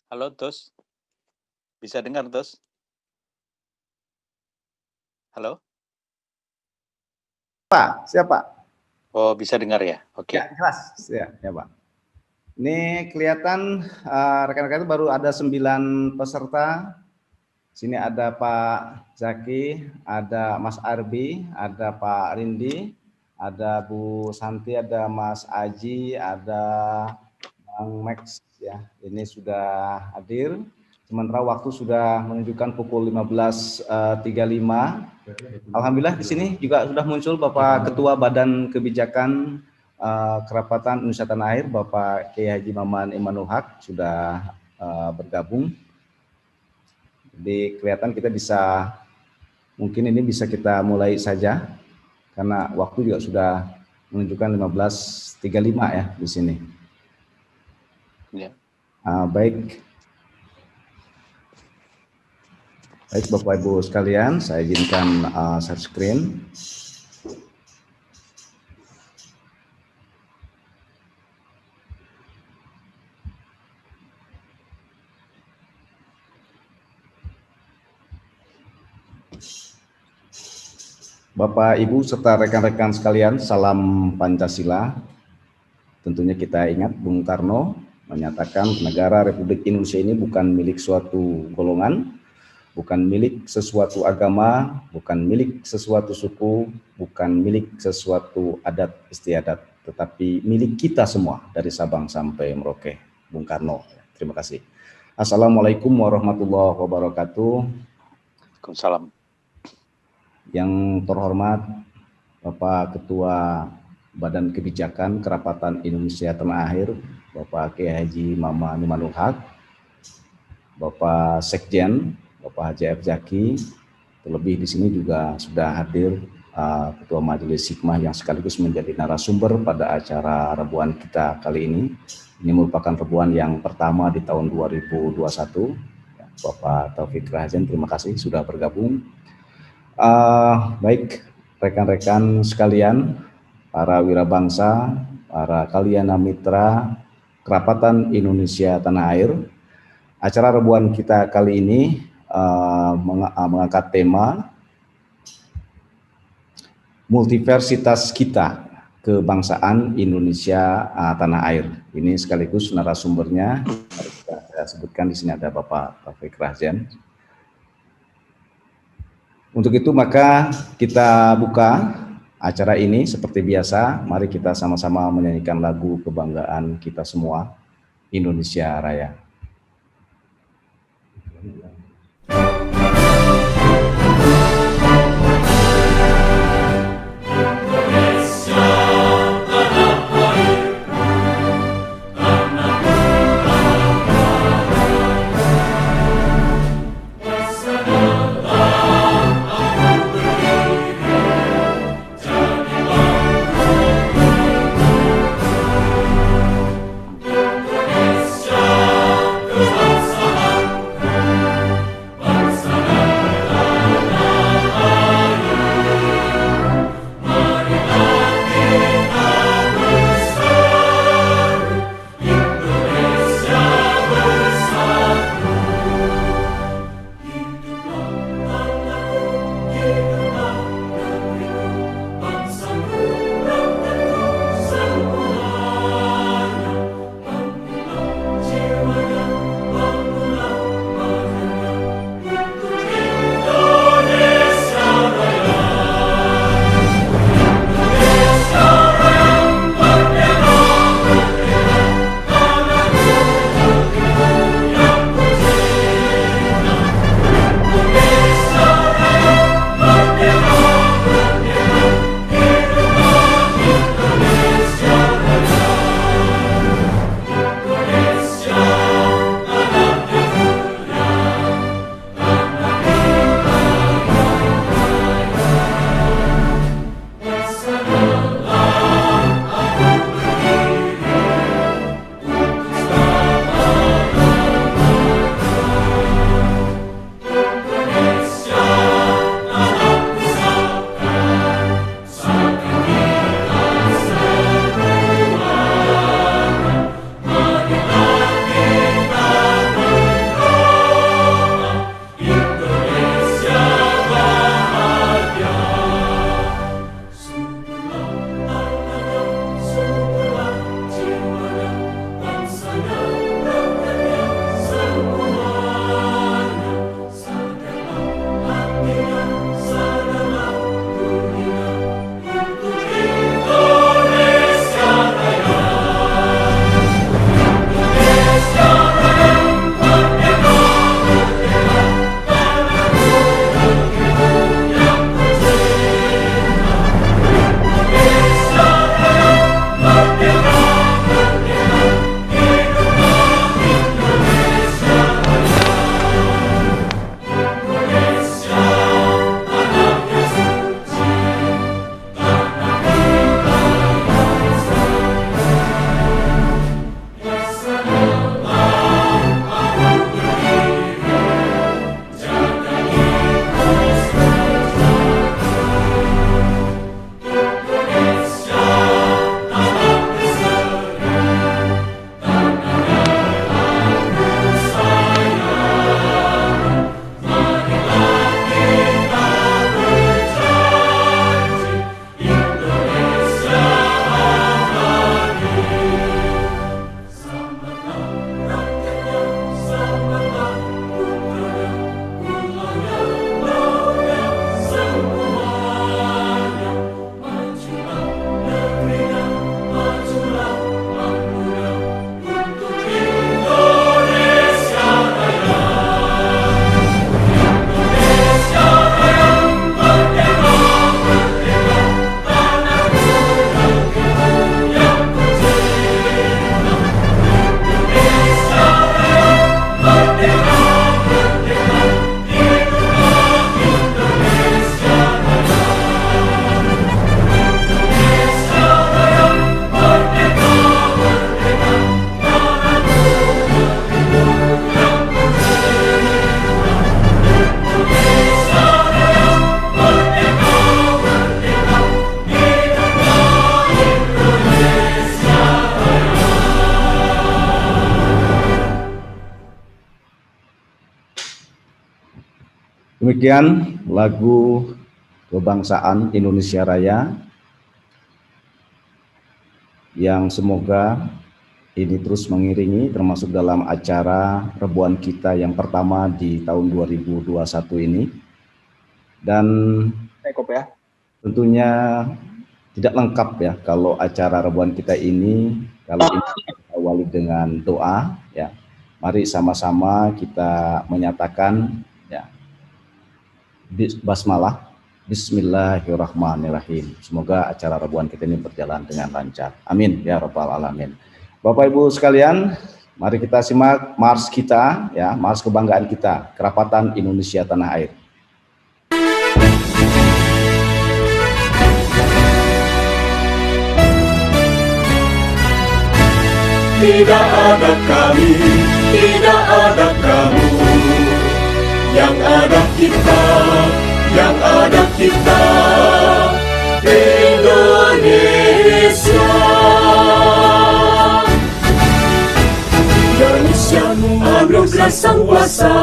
Halo, Tus. Bisa dengar, Tus? Halo? Pak, siapa? Oh, bisa dengar ya? Oke. Ya, jelas. Ya, Pak. Ini kelihatan rekan-rekan itu baru ada 9 peserta. Sini ada Pak Zaki, ada Mas Arbi, ada Pak Rindi, ada Bu Santi, ada Mas Aji, ada Bang Max ya. Ini sudah hadir. Sementara waktu sudah menunjukkan pukul 15.35. Alhamdulillah di sini juga sudah muncul Bapak Ketua Badan Kebijakan Kerapatan Indonesia Tanah Air, Bapak Kiai Haji Maman Imanul Haq sudah bergabung. Jadi kelihatan kita mungkin ini bisa kita mulai saja karena waktu juga sudah menunjukkan 15.35 ya di sini. Ya. Baik Bapak Ibu sekalian, saya izinkan share screen. Bapak, Ibu, serta rekan-rekan sekalian, salam Pancasila. Tentunya kita ingat Bung Karno menyatakan negara Republik Indonesia ini bukan milik suatu golongan, bukan milik sesuatu agama, bukan milik sesuatu suku, bukan milik sesuatu adat istiadat, tetapi milik kita semua dari Sabang sampai Merauke. Bung Karno. Terima kasih. Assalamualaikum warahmatullahi wabarakatuh. Waalaikumsalam. Yang terhormat Bapak Ketua Badan Kebijakan Kerapatan Indonesia Tanah Air, Bapak Kiai Haji Maman Imanul Haq, Bapak Sekjen, Bapak Haji F. Zaki, terlebih di sini juga sudah hadir Ketua Majelis Hikmah yang sekaligus menjadi narasumber pada acara rebuan kita kali ini. Ini merupakan rebuan yang pertama di tahun 2021. Bapak Taufik Rahajan, terima kasih sudah bergabung. Baik rekan-rekan sekalian, para wirabangsa, para kalyana mitra Kerapatan Indonesia Tanah Air, acara rebuan kita kali ini mengangkat tema multiversitas kita, kebangsaan Indonesia Tanah Air. Ini sekaligus narasumbernya, saya sebutkan di sini ada Bapak Taufik Rahajan. Untuk itu maka kita buka acara ini seperti biasa. Mari kita sama-sama menyanyikan lagu kebanggaan kita semua, Indonesia Raya. Indonesia Demikian lagu kebangsaan Indonesia Raya yang semoga ini terus mengiringi termasuk dalam acara rebuan kita yang pertama di tahun 2021 ini. Dan tentunya tidak lengkap ya kalau acara rebuan kita ini kali ini awali dengan doa ya. Mari sama-sama kita menyatakan ya basmalah. Bismillahirrahmanirrahim. Semoga acara rebuan kita ini berjalan dengan lancar. Amin ya rabbal alamin. Bapak Ibu sekalian, mari kita simak mars kita ya, mars kebanggaan kita, Kerapatan Indonesia Tanah Air. Tidak ada kami, tidak ada kamu, yang ada kita, yang ada kita, Indonesia. Indonesia anugerah sang kuasa,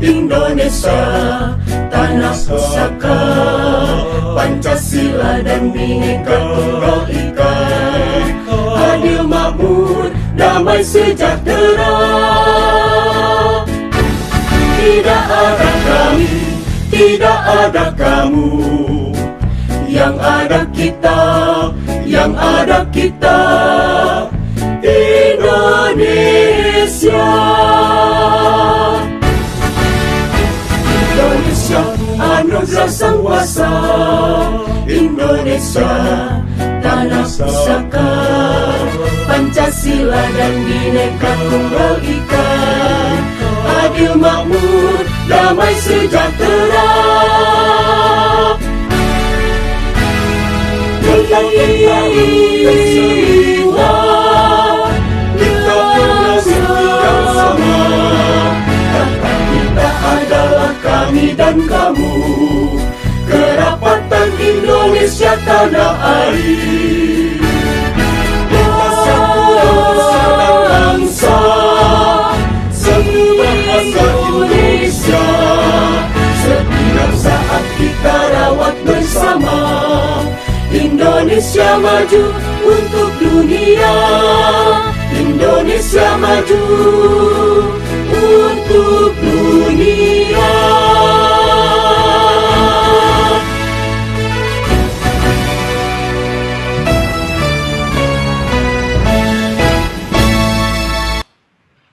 Indonesia tanah pusaka, Pancasila dan Bhinneka Tunggal Ika, adil makmur, damai sejahtera. Tidak ada kami, tidak ada kamu, yang ada kita, yang ada kita, Indonesia. Indonesia anugerah sang kuasa, Indonesia tanah pusaka, Pancasila dan Bhinneka Tunggal Ika, adil makmur, damai sejahtera. Tentang semua kita punya mimpi yang sama, kata kita adalah kami dan kamu, Kerapatan Indonesia Tanah Air. Kita satu bangsa, satu bahasa Indonesia, setiap saat kita rawat bersama. Indonesia maju untuk dunia, Indonesia maju untuk dunia.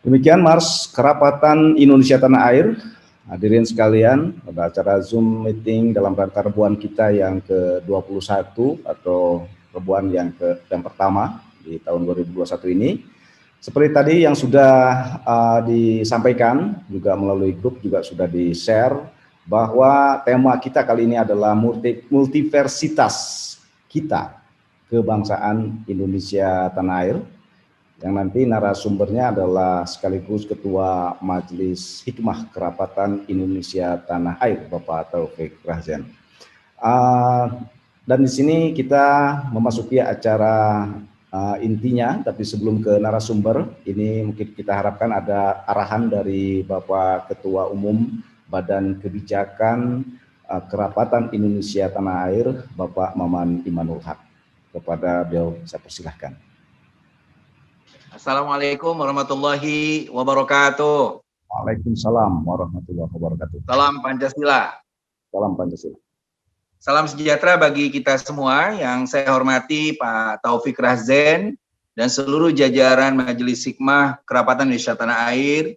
Demikian Mars Kerapatan Indonesia Tanah Air. Hadirin sekalian, pada acara Zoom meeting dalam rangka rebuan kita yang ke-21 atau rebuan yang pertama di tahun 2021 ini. Seperti tadi yang sudah disampaikan juga melalui grup juga sudah di-share bahwa tema kita kali ini adalah multiversitas kita, kebangsaan Indonesia Tanah Air. Yang nanti narasumbernya adalah sekaligus Ketua Majelis Hikmah Kerapatan Indonesia Tanah Air, Bapak Taufik Rahzen. Dan di sini kita memasuki acara intinya, tapi sebelum ke narasumber, ini mungkin kita harapkan ada arahan dari Bapak Ketua Umum Badan Kebijakan Kerapatan Indonesia Tanah Air, Bapak Maman Imanul Haq. Kepada beliau saya persilahkan. Assalamualaikum warahmatullahi wabarakatuh. Waalaikumsalam warahmatullahi wabarakatuh. Salam Pancasila. Salam Pancasila. Salam sejahtera bagi kita semua. Yang saya hormati Pak Taufik Rahzen dan seluruh jajaran Majelis Hikmah Kerapatan Indonesia Tanah Air,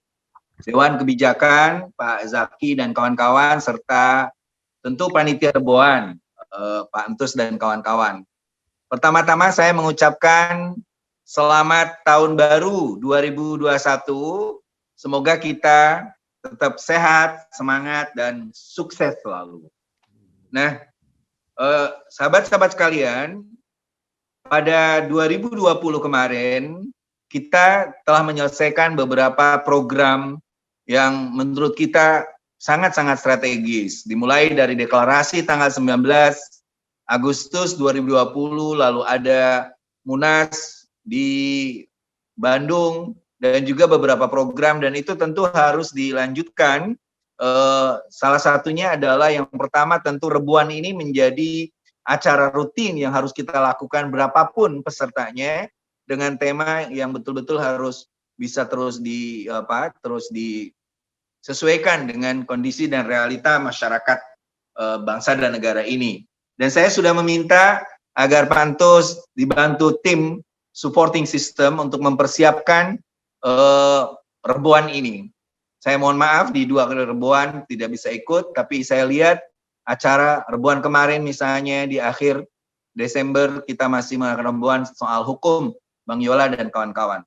Dewan Kebijakan, Pak Zaki dan kawan-kawan, serta tentu panitia rebuan, Pak Entus dan kawan-kawan. Pertama-tama saya mengucapkan selamat tahun baru 2021. Semoga kita tetap sehat, semangat, dan sukses selalu. Nah, sahabat-sahabat sekalian, pada 2020 kemarin, kita telah menyelesaikan beberapa program yang menurut kita sangat-sangat strategis. Dimulai dari deklarasi tanggal 19 Agustus 2020, lalu ada Munas di Bandung, dan juga beberapa program, dan itu tentu harus dilanjutkan Salah satunya adalah yang pertama tentu Rebuan ini menjadi acara rutin yang harus kita lakukan berapapun pesertanya, dengan tema yang betul-betul harus bisa terus disesuaikan dengan kondisi dan realita masyarakat bangsa dan negara ini. Dan saya sudah meminta agar Pantus dibantu tim supporting system untuk mempersiapkan Rebuan ini. Saya mohon maaf di 2 kali Rebuan tidak bisa ikut, tapi saya lihat acara Rebuan kemarin misalnya di akhir Desember kita masih melakukan Rebuan soal hukum, Bang Yola dan kawan-kawan.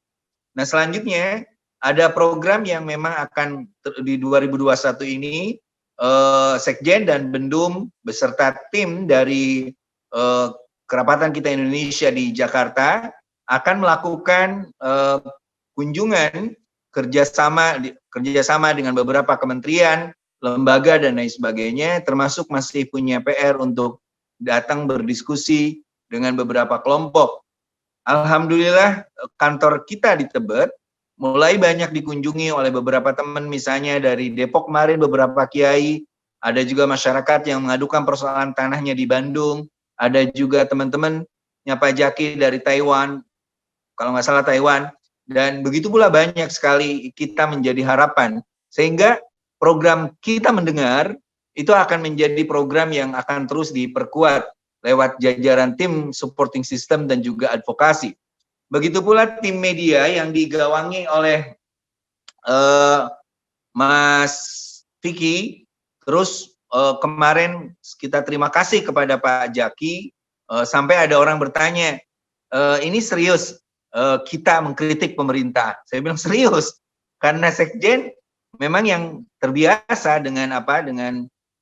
Nah selanjutnya ada program yang memang akan di 2021 ini Sekjen dan Bendum beserta tim dari Kerapatan Kita Indonesia di Jakarta akan melakukan kunjungan kerjasama dengan beberapa kementerian, lembaga dan lain sebagainya, termasuk masih punya PR untuk datang berdiskusi dengan beberapa kelompok. Alhamdulillah kantor kita di Tebet mulai banyak dikunjungi oleh beberapa teman, misalnya dari Depok kemarin beberapa kiai, ada juga masyarakat yang mengadukan persoalan tanahnya di Bandung, ada juga teman-teman Pak Jaki dari Taiwan, kalau nggak salah Taiwan, dan begitu pula banyak sekali kita menjadi harapan, sehingga program kita mendengar itu akan menjadi program yang akan terus diperkuat lewat jajaran tim supporting system dan juga advokasi. Begitu pula tim media yang digawangi oleh Mas Vicky. Terus kemarin kita terima kasih kepada Pak Jaki, sampai ada orang bertanya, ini serius kita mengkritik pemerintah? Saya bilang serius, karena Sekjen memang yang terbiasa dengan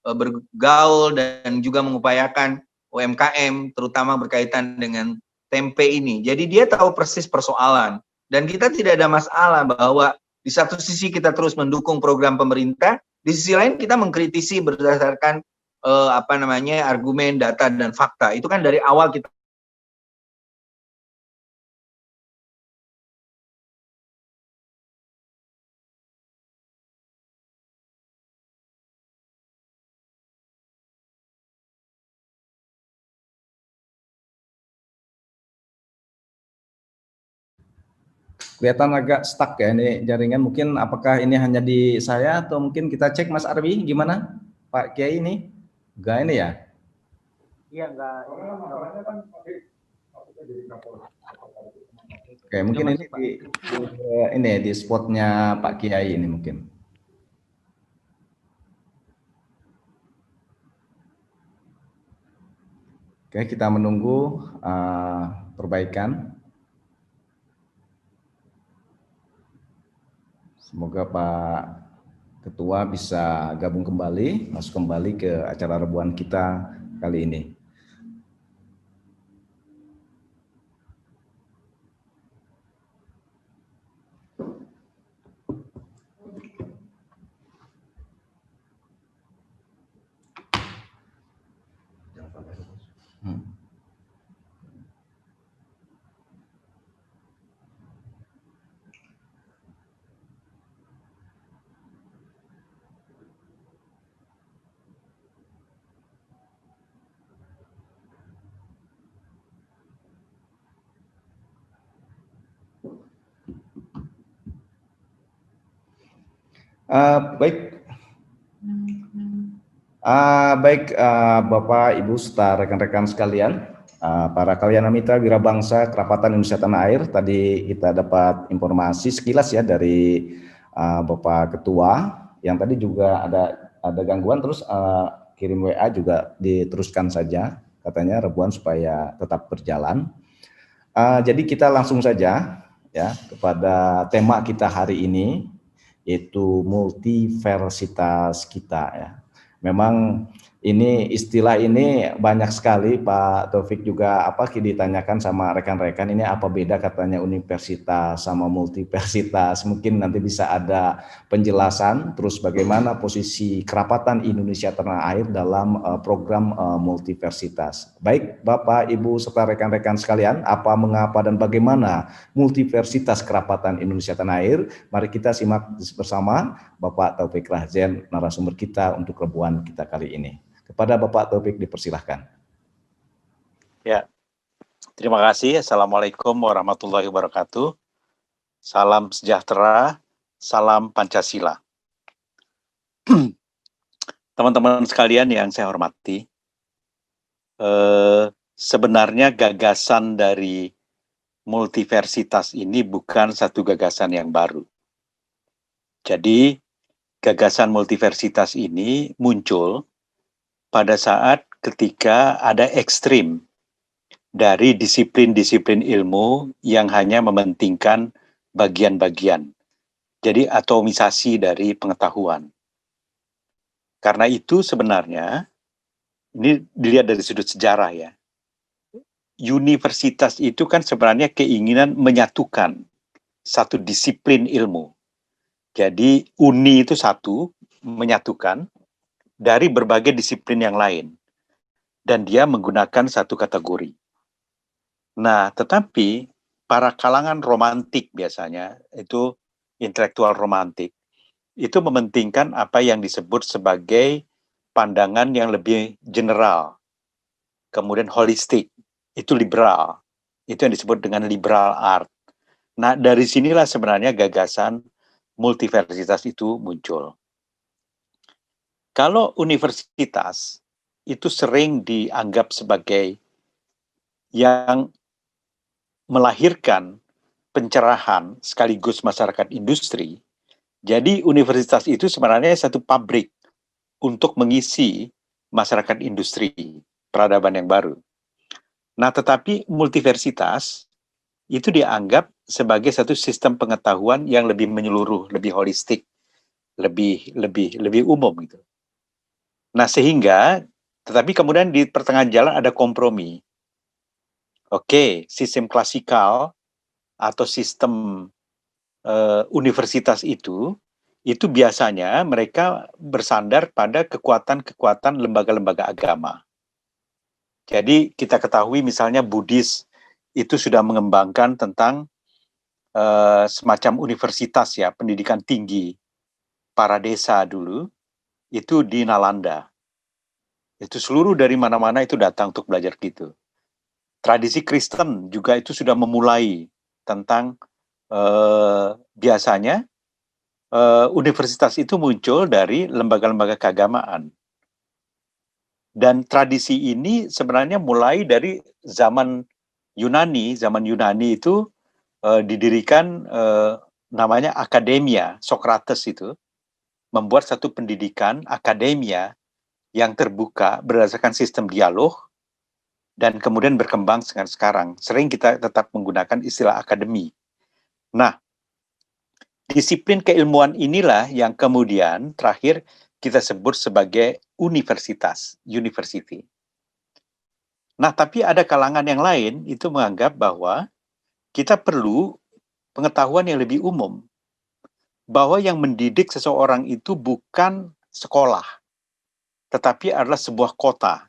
bergaul dan juga mengupayakan UMKM, terutama berkaitan dengan tempe ini. Jadi dia tahu persis persoalan, dan kita tidak ada masalah bahwa di satu sisi kita terus mendukung program pemerintah, di sisi lain kita mengkritisi berdasarkan argumen, data dan fakta. Itu kan dari awal kita. Kelihatan agak stuck ya ini jaringan, mungkin apakah ini hanya di saya atau mungkin kita cek Mas Arbi gimana Pak Kiai ini? Enggak ini ya? Iya enggak. Oke, mungkin ini di spotnya Pak Kiai ini mungkin. Oke, kita menunggu perbaikan. Semoga Pak Ketua bisa gabung kembali, masuk kembali ke acara Rebuan kita kali ini. Baik, Bapak, Ibu, serta rekan-rekan sekalian, para kalian mitra wirabangsa Kerapatan Indonesia Tanah Air, tadi kita dapat informasi sekilas ya dari Bapak Ketua, yang tadi juga ada gangguan, terus kirim WA juga diteruskan saja, katanya Rebuan supaya tetap berjalan. Jadi kita langsung saja ya kepada tema kita hari ini, yaitu multiversitas kita ya. Memang Ini istilah ini banyak sekali Pak Taufik juga ditanyakan sama rekan-rekan, ini apa beda katanya universitas sama multiversitas. Mungkin nanti bisa ada penjelasan terus bagaimana posisi Kerapatan Indonesia Tanah Air dalam program multiversitas. Baik Bapak, Ibu serta rekan-rekan sekalian, apa, mengapa dan bagaimana multiversitas Kerapatan Indonesia Tanah Air? Mari kita simak bersama Bapak Taufik Rahjen, narasumber kita untuk rebuan kita kali ini. Kepada Bapak Taufik dipersilahkan. Ya, terima kasih. Assalamualaikum warahmatullahi wabarakatuh. Salam sejahtera, salam Pancasila. Teman-teman sekalian yang saya hormati, sebenarnya gagasan dari multiversitas ini bukan satu gagasan yang baru. Jadi, gagasan multiversitas ini muncul pada saat ketika ada ekstrim dari disiplin-disiplin ilmu yang hanya mementingkan bagian-bagian. Jadi atomisasi dari pengetahuan. Karena itu sebenarnya, ini dilihat dari sudut sejarah ya, universitas itu kan sebenarnya keinginan menyatukan satu disiplin ilmu. Jadi uni itu satu, menyatukan dari berbagai disiplin yang lain. Dan dia menggunakan satu kategori. Nah, tetapi para kalangan romantik biasanya, itu intelektual romantik, itu mementingkan apa yang disebut sebagai pandangan yang lebih general. Kemudian holistik, itu liberal. Itu yang disebut dengan liberal art. Nah, dari sinilah sebenarnya gagasan multiversitas itu muncul. Kalau universitas itu sering dianggap sebagai yang melahirkan pencerahan sekaligus masyarakat industri, jadi universitas itu sebenarnya satu pabrik untuk mengisi masyarakat industri peradaban yang baru. Nah, tetapi multiversitas itu dianggap sebagai satu sistem pengetahuan yang lebih menyeluruh, lebih holistik, lebih umum gitu. Nah, sehingga, tetapi kemudian di pertengahan jalan ada kompromi. Oke, sistem klasikal atau sistem universitas itu biasanya mereka bersandar pada kekuatan-kekuatan lembaga-lembaga agama. Jadi kita ketahui misalnya Buddhis itu sudah mengembangkan tentang semacam universitas ya, pendidikan tinggi para desa dulu, itu di Nalanda. Itu seluruh dari mana-mana itu datang untuk belajar gitu. Tradisi Kristen juga itu sudah memulai tentang biasanya universitas itu muncul dari lembaga-lembaga keagamaan. Dan tradisi ini sebenarnya mulai dari zaman Yunani. Zaman Yunani itu didirikan namanya Akademia, Sokrates itu membuat satu pendidikan akademia yang terbuka berdasarkan sistem dialog dan kemudian berkembang sekarang. Sering kita tetap menggunakan istilah akademi. Nah, disiplin keilmuan inilah yang kemudian terakhir kita sebut sebagai universitas, university. Nah, tapi ada kalangan yang lain itu menganggap bahwa kita perlu pengetahuan yang lebih umum. Bahwa yang mendidik seseorang itu bukan sekolah, tetapi adalah sebuah kota.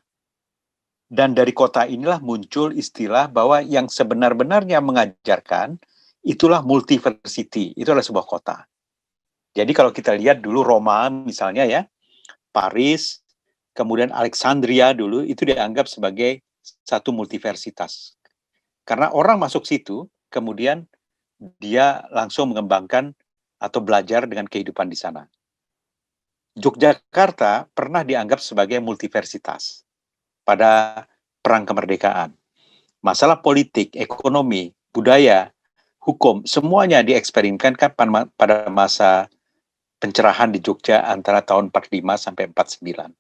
Dan dari kota inilah muncul istilah bahwa yang sebenar-benarnya mengajarkan itulah multiversity, itu adalah sebuah kota. Jadi kalau kita lihat dulu Roma misalnya ya, Paris, kemudian Alexandria dulu itu dianggap sebagai satu multiversitas. Karena orang masuk situ, kemudian dia langsung mengembangkan atau belajar dengan kehidupan di sana. Yogyakarta pernah dianggap sebagai multiversitas pada perang kemerdekaan. Masalah politik, ekonomi, budaya, hukum, semuanya dieksperimenkan pada masa pencerahan di Jogja antara tahun 45 sampai 49.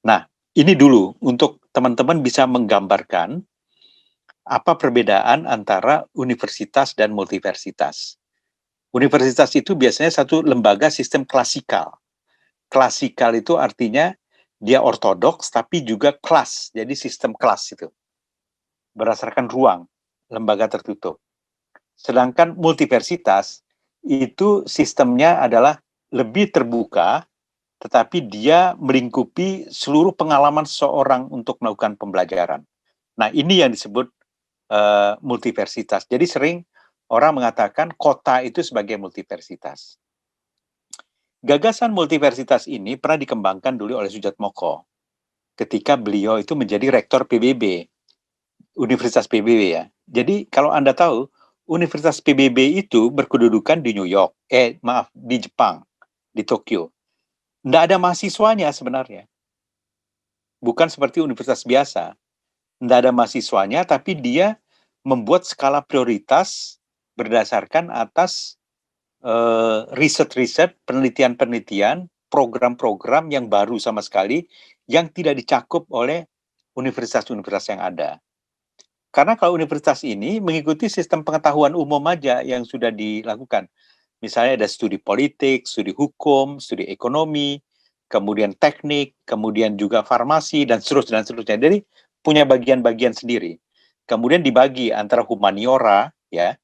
Nah, ini dulu untuk teman-teman bisa menggambarkan apa perbedaan antara universitas dan multiversitas. Universitas itu biasanya satu lembaga sistem klasikal. Klasikal itu artinya Dia ortodoks tapi juga kelas, jadi sistem kelas itu. Berdasarkan ruang, lembaga tertutup. Sedangkan multiversitas itu sistemnya adalah lebih terbuka, tetapi dia melingkupi seluruh pengalaman seseorang untuk melakukan pembelajaran. Nah, ini yang disebut multiversitas. Jadi sering orang mengatakan kota itu sebagai multiversitas. Gagasan multiversitas ini pernah dikembangkan dulu oleh Soejatmoko ketika beliau itu menjadi rektor PBB, Universitas PBB ya. Jadi kalau Anda tahu, Universitas PBB itu berkedudukan di New York, di Jepang, di Tokyo. Tidak ada mahasiswanya sebenarnya. Bukan seperti universitas biasa. Tidak ada mahasiswanya, tapi dia membuat skala prioritas berdasarkan atas riset-riset, penelitian-penelitian, program-program yang baru sama sekali, yang tidak dicakup oleh universitas-universitas yang ada. Karena kalau universitas ini mengikuti sistem pengetahuan umum aja yang sudah dilakukan. Misalnya ada studi politik, studi hukum, studi ekonomi, kemudian teknik, kemudian juga farmasi, dan seterusnya. Jadi punya bagian-bagian sendiri. Kemudian dibagi antara humaniora, ya,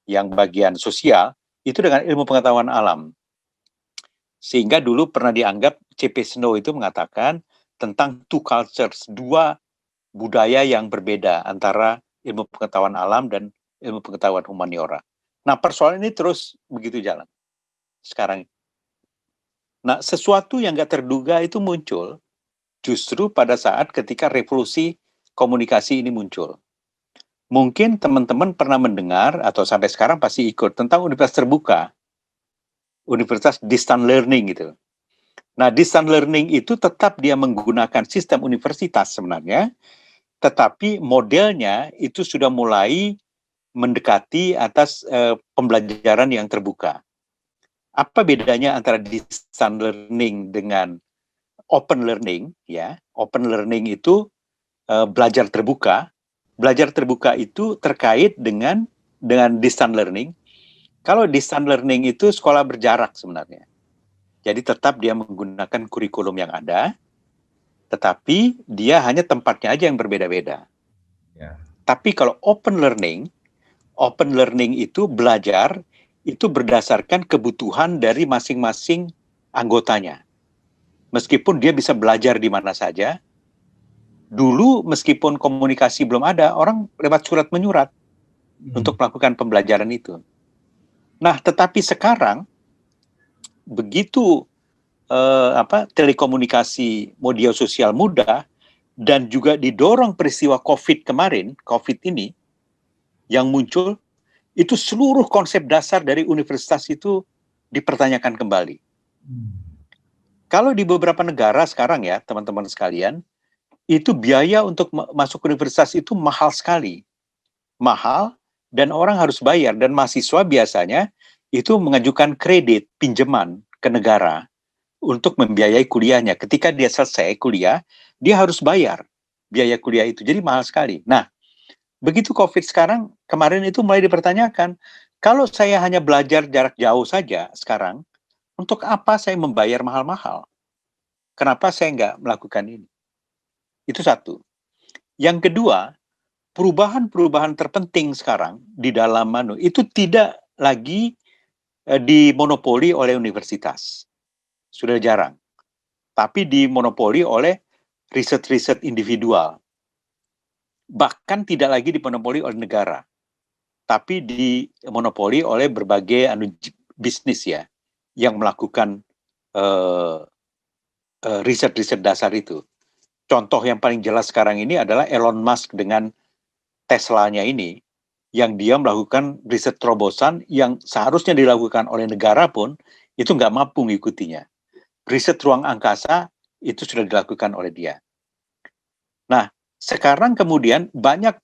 yang bagian sosial, itu dengan ilmu pengetahuan alam. Sehingga dulu pernah dianggap C.P. Snow itu mengatakan tentang two cultures, dua budaya yang berbeda antara ilmu pengetahuan alam dan ilmu pengetahuan humaniora. Nah, persoalan ini terus begitu jalan sekarang. Nah, sesuatu yang nggak terduga itu muncul justru pada saat ketika revolusi komunikasi ini muncul. Mungkin teman-teman pernah mendengar atau sampai sekarang pasti ikut tentang universitas terbuka, universitas distance learning gitu. Nah, distance learning itu tetap dia menggunakan sistem universitas sebenarnya, tetapi modelnya itu sudah mulai mendekati atas pembelajaran yang terbuka. Apa bedanya antara distance learning dengan open learning? Ya, open learning itu belajar terbuka. Belajar terbuka itu terkait dengan distance learning. Kalau distance learning itu sekolah berjarak sebenarnya. Jadi tetap dia menggunakan kurikulum yang ada, tetapi dia hanya tempatnya aja yang berbeda-beda. Ya. Tapi kalau open learning itu belajar itu berdasarkan kebutuhan dari masing-masing anggotanya. Meskipun dia bisa belajar di mana saja, dulu meskipun komunikasi belum ada, orang lewat surat menyurat untuk melakukan pembelajaran itu. Nah, tetapi sekarang begitu telekomunikasi, media sosial mudah, dan juga didorong peristiwa COVID ini yang muncul, itu seluruh konsep dasar dari universitas itu dipertanyakan kembali. Kalau di beberapa negara sekarang ya, teman-teman sekalian, itu biaya untuk masuk universitas itu mahal sekali. Mahal, dan orang harus bayar. Dan mahasiswa biasanya itu mengajukan kredit, pinjaman ke negara untuk membiayai kuliahnya. Ketika dia selesai kuliah, dia harus bayar biaya kuliah itu. Jadi mahal sekali. Nah, begitu COVID sekarang, kemarin itu mulai dipertanyakan, kalau saya hanya belajar jarak jauh saja sekarang, untuk apa saya membayar mahal-mahal? Kenapa saya nggak melakukan ini? Itu satu. Yang kedua, perubahan-perubahan terpenting sekarang di dalam itu tidak lagi dimonopoli oleh universitas. Sudah jarang. Tapi dimonopoli oleh riset-riset individual. Bahkan tidak lagi dimonopoli oleh negara. Tapi dimonopoli oleh berbagai bisnis ya, yang melakukan riset-riset dasar itu. Contoh yang paling jelas sekarang ini adalah Elon Musk dengan Tesla-nya ini, yang dia melakukan riset terobosan yang seharusnya dilakukan oleh negara pun, itu nggak mampu mengikutinya. Riset ruang angkasa, itu sudah dilakukan oleh dia. Nah, sekarang kemudian banyak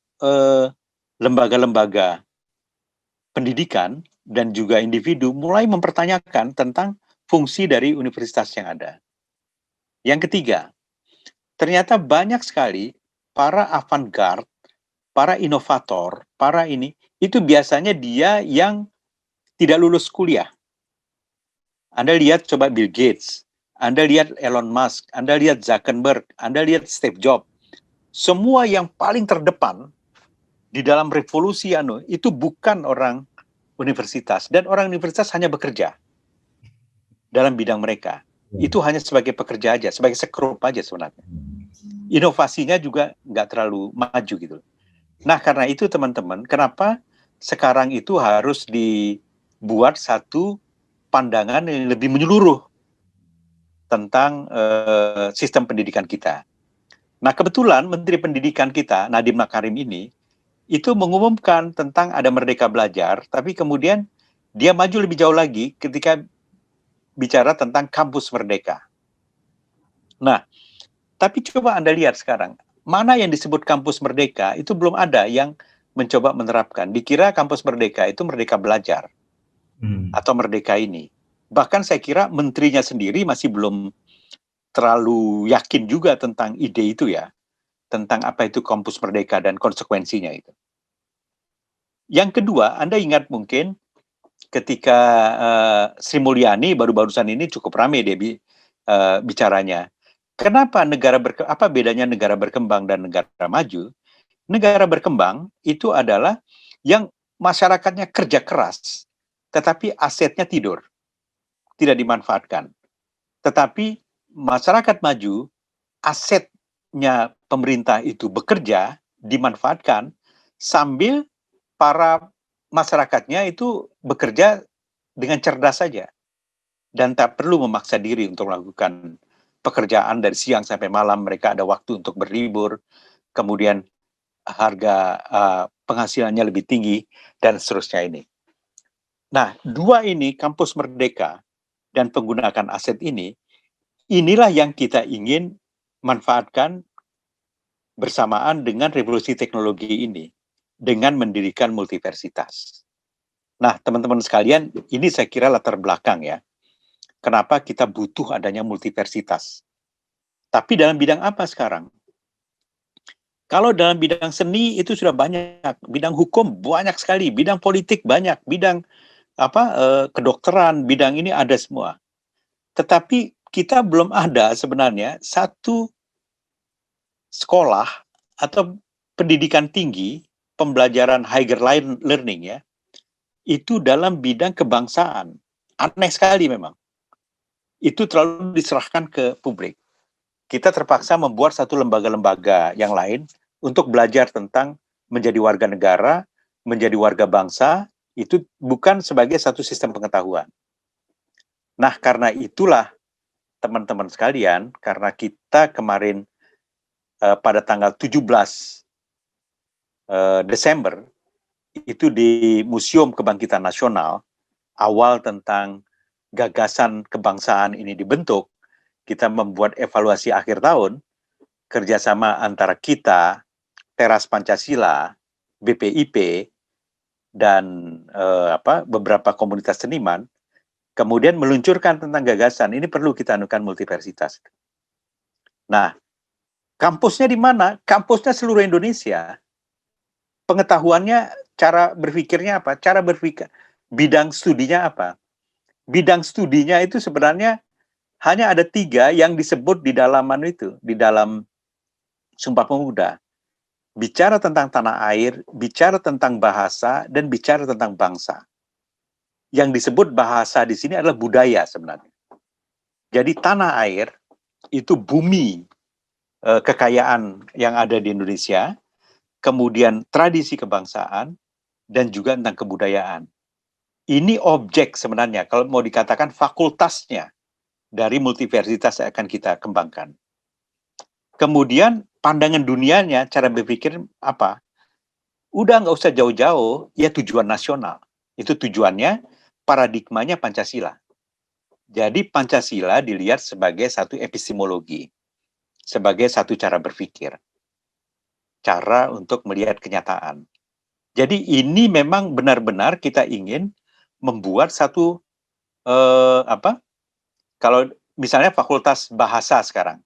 lembaga-lembaga pendidikan dan juga individu mulai mempertanyakan tentang fungsi dari universitas yang ada. Yang ketiga, ternyata banyak sekali para avant-garde, para inovator, itu biasanya dia yang tidak lulus kuliah. Anda lihat coba Bill Gates, Anda lihat Elon Musk, Anda lihat Zuckerberg, Anda lihat Steve Jobs. Semua yang paling terdepan di dalam revolusi itu bukan orang universitas, dan orang universitas hanya bekerja dalam bidang mereka. Itu hanya sebagai pekerja aja, sebagai sekrup aja sebenarnya. Inovasinya juga nggak terlalu maju gitu. Nah, karena itu teman-teman, kenapa sekarang itu harus dibuat satu pandangan yang lebih menyeluruh tentang sistem pendidikan kita. Nah, kebetulan Menteri Pendidikan kita, Nadiem Makarim ini, itu mengumumkan tentang ada Merdeka Belajar, tapi kemudian dia maju lebih jauh lagi ketika bicara tentang kampus merdeka. Nah, tapi coba Anda lihat sekarang, mana yang disebut kampus merdeka itu belum ada yang mencoba menerapkan. Dikira kampus merdeka itu merdeka belajar atau merdeka ini. Bahkan saya kira menterinya sendiri masih belum terlalu yakin juga tentang ide itu ya, tentang apa itu kampus merdeka dan konsekuensinya itu. Yang kedua, Anda ingat mungkin ketika Sri Mulyani baru-barusan ini cukup ramai dia bicaranya. Kenapa apa bedanya negara berkembang dan negara maju? Negara berkembang itu adalah yang masyarakatnya kerja keras, tetapi asetnya tidur, tidak dimanfaatkan. Tetapi masyarakat maju, asetnya pemerintah itu bekerja, dimanfaatkan, sambil para masyarakatnya itu bekerja dengan cerdas saja. Dan tak perlu memaksa diri untuk melakukan pekerjaan dari siang sampai malam, mereka ada waktu untuk berlibur, kemudian harga penghasilannya lebih tinggi, dan seterusnya ini. Nah, dua ini, kampus merdeka dan penggunaan aset ini, inilah yang kita ingin manfaatkan bersamaan dengan revolusi teknologi ini, dengan mendirikan multiversitas. Nah, teman-teman sekalian, ini saya kira latar belakang ya. Kenapa kita butuh adanya multiversitas. Tapi dalam bidang apa sekarang? Kalau dalam bidang seni itu sudah banyak, bidang hukum banyak sekali, bidang politik banyak, bidang kedokteran, bidang ini ada semua. Tetapi kita belum ada sebenarnya satu sekolah atau pendidikan tinggi, pembelajaran higher learning ya, itu dalam bidang kebangsaan. Aneh sekali memang. Itu terlalu diserahkan ke publik. Kita terpaksa membuat satu lembaga-lembaga yang lain untuk belajar tentang menjadi warga negara, menjadi warga bangsa, itu bukan sebagai satu sistem pengetahuan. Nah, karena itulah teman-teman sekalian, karena kita kemarin pada tanggal 17 Desember, itu di Museum Kebangkitan Nasional, awal tentang gagasan kebangsaan ini dibentuk, kita membuat evaluasi akhir tahun, kerjasama antara kita, Teras Pancasila, BPIP, dan beberapa komunitas seniman, kemudian meluncurkan tentang gagasan, ini perlu kita anukan multiversitas. Nah, kampusnya di mana? Kampusnya seluruh Indonesia. Pengetahuannya, cara berpikirnya apa? Cara berpikir, bidang studinya apa? Bidang studinya itu sebenarnya hanya ada 3 yang disebut di dalam di dalam Sumpah Pemuda. Bicara tentang tanah air, bicara tentang bahasa, dan bicara tentang bangsa. Yang disebut bahasa di sini adalah budaya sebenarnya. Jadi tanah air itu bumi kekayaan yang ada di Indonesia, kemudian tradisi kebangsaan, dan juga tentang kebudayaan. Ini objek sebenarnya, kalau mau dikatakan fakultasnya dari multiversitas yang akan kita kembangkan. Kemudian pandangan dunianya, cara berpikir apa? Udah nggak usah jauh-jauh, ya tujuan nasional. Itu tujuannya, paradigmanya Pancasila. Jadi Pancasila dilihat sebagai satu epistemologi, sebagai satu cara berpikir, cara untuk melihat kenyataan. Jadi ini memang benar-benar kita ingin membuat satu kalau misalnya fakultas bahasa sekarang,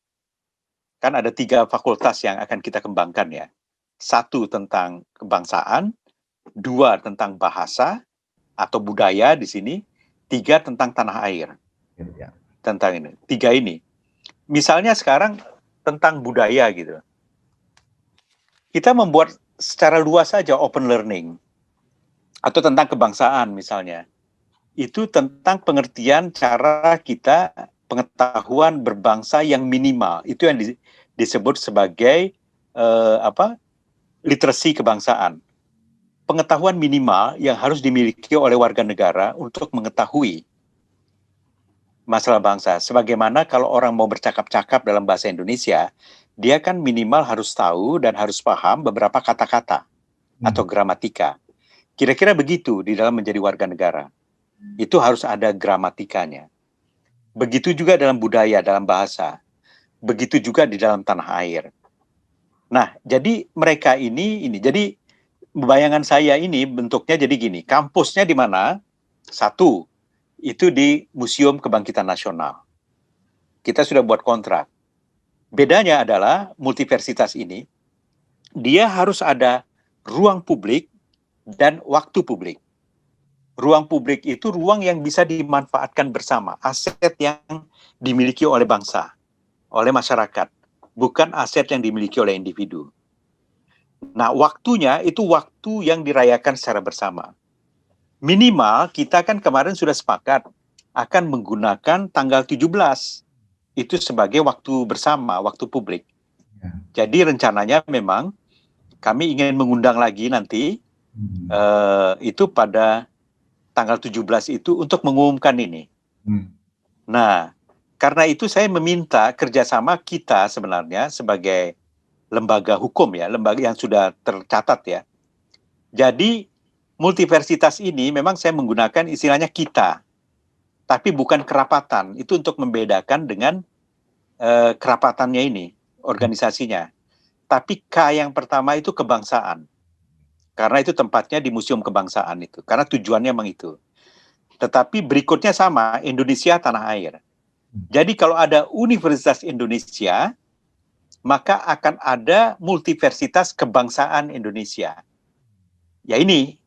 kan ada 3 fakultas yang akan kita kembangkan ya. 1 tentang kebangsaan, 2 tentang bahasa atau budaya di sini, 3 tentang tanah air. tentang ini. 3 ini. Misalnya sekarang tentang budaya gitu. Kita membuat secara luas saja open learning. Atau tentang kebangsaan misalnya. Itu tentang pengertian cara kita pengetahuan berbangsa yang minimal. Itu yang disebut sebagai literasi kebangsaan. Pengetahuan minimal yang harus dimiliki oleh warga negara untuk mengetahui masalah bangsa. Sebagaimana kalau orang mau bercakap-cakap dalam bahasa Indonesia, dia kan minimal harus tahu dan harus paham beberapa kata-kata atau gramatika. Kira-kira begitu di dalam menjadi warga negara. Itu harus ada gramatikanya. Begitu juga dalam budaya, dalam bahasa. Begitu juga di dalam tanah air. Nah, jadi mereka ini jadi bayangan saya ini bentuknya jadi gini, kampusnya di mana? 1, itu di Museum Kebangkitan Nasional. Kita sudah buat kontrak. Bedanya adalah multiversitas ini, dia harus ada ruang publik dan waktu publik. Ruang publik itu ruang yang bisa dimanfaatkan bersama, aset yang dimiliki oleh bangsa, oleh masyarakat, bukan aset yang dimiliki oleh individu. Nah, waktunya itu waktu yang dirayakan secara bersama. Minimal kita kan kemarin sudah sepakat akan menggunakan tanggal 17 itu sebagai waktu bersama, waktu publik. Jadi rencananya memang kami ingin mengundang lagi nanti itu pada tanggal 17 itu untuk mengumumkan ini. Nah, karena itu saya meminta kerjasama kita sebenarnya sebagai lembaga hukum ya, lembaga yang sudah tercatat ya. Jadi multiversitas ini memang saya menggunakan istilahnya kita, tapi bukan kerapatan. Itu untuk membedakan dengan kerapatannya ini, organisasinya. Tapi K yang pertama itu kebangsaan. Karena itu tempatnya di Museum Kebangsaan itu. Karena tujuannya memang itu. Tetapi berikutnya sama, Indonesia tanah air. Jadi kalau ada Universitas Indonesia, maka akan ada multiversitas kebangsaan Indonesia. Ya ini.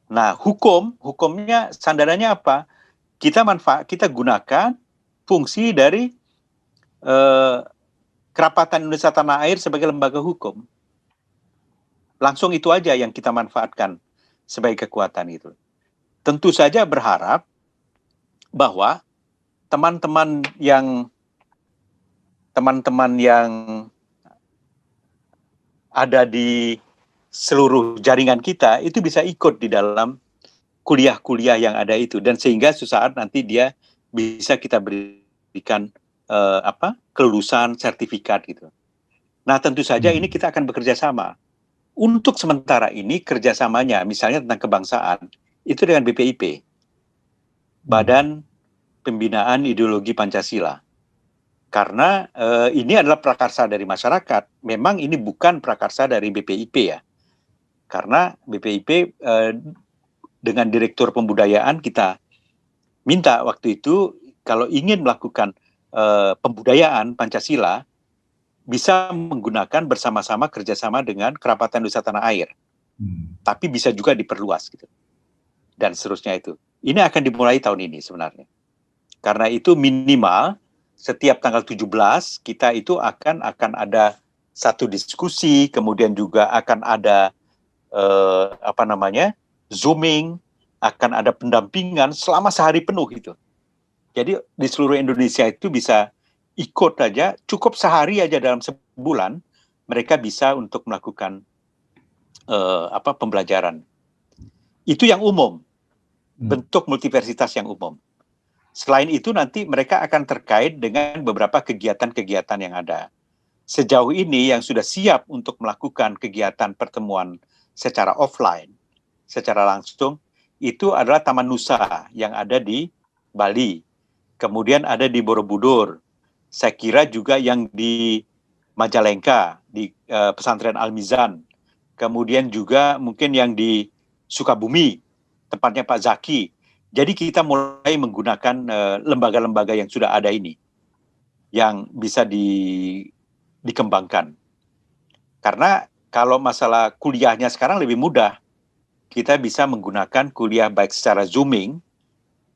Nah, hukumnya sandarannya apa? Kita gunakan fungsi dari Kerapatan Indonesia Tanah Air sebagai lembaga hukum. Langsung itu aja yang kita manfaatkan sebagai kekuatan itu. Tentu saja berharap bahwa teman-teman yang ada di seluruh jaringan kita itu bisa ikut di dalam kuliah-kuliah yang ada itu, dan sehingga suatu saat nanti dia bisa kita berikan kelulusan sertifikat gitu. Nah, tentu saja ini kita akan bekerja sama. Untuk sementara ini kerjasamanya misalnya tentang kebangsaan itu dengan BPIP, Badan Pembinaan Ideologi Pancasila. Karena ini adalah prakarsa dari masyarakat. Memang ini bukan prakarsa dari BPIP ya. Karena BPIP dengan Direktur Pembudayaan kita minta waktu itu kalau ingin melakukan pembudayaan Pancasila bisa menggunakan bersama-sama kerjasama dengan Kerapatan Indonesia Tanah Air. Tapi bisa juga diperluas gitu. Dan seterusnya itu. Ini akan dimulai tahun ini sebenarnya. Karena itu minimal setiap tanggal 17 kita itu akan ada satu diskusi, kemudian juga akan ada zooming, akan ada pendampingan selama sehari penuh gitu. Jadi di seluruh Indonesia itu bisa ikut aja, cukup sehari aja dalam sebulan mereka bisa untuk melakukan pembelajaran. Itu yang umum, bentuk multiversitas yang umum. Selain itu nanti mereka akan terkait dengan beberapa kegiatan-kegiatan yang ada. Sejauh ini yang sudah siap untuk melakukan kegiatan pertemuan secara offline, secara langsung, itu adalah Taman Nusa yang ada di Bali. Kemudian ada di Borobudur. Saya kira juga yang di Majalengka, di Pesantren Al-Mizan. Kemudian juga mungkin yang di Sukabumi, tempatnya Pak Zaki. Jadi kita mulai menggunakan lembaga-lembaga yang sudah ada ini, yang bisa dikembangkan. Karena kalau masalah kuliahnya sekarang lebih mudah, kita bisa menggunakan kuliah baik secara zooming,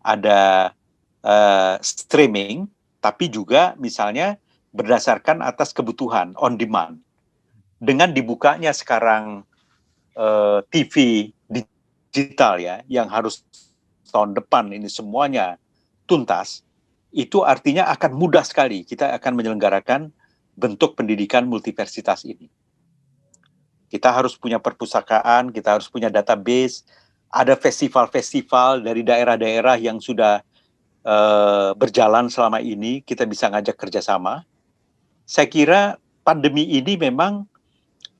ada streaming, tapi juga misalnya berdasarkan atas kebutuhan on demand. Dengan dibukanya sekarang TV digital ya, yang harus tahun depan ini semuanya tuntas, itu artinya akan mudah sekali kita akan menyelenggarakan bentuk pendidikan multiversitas ini. Kita harus punya perpustakaan, kita harus punya database, ada festival-festival dari daerah-daerah yang sudah berjalan selama ini, kita bisa ngajak kerjasama. Saya kira pandemi ini memang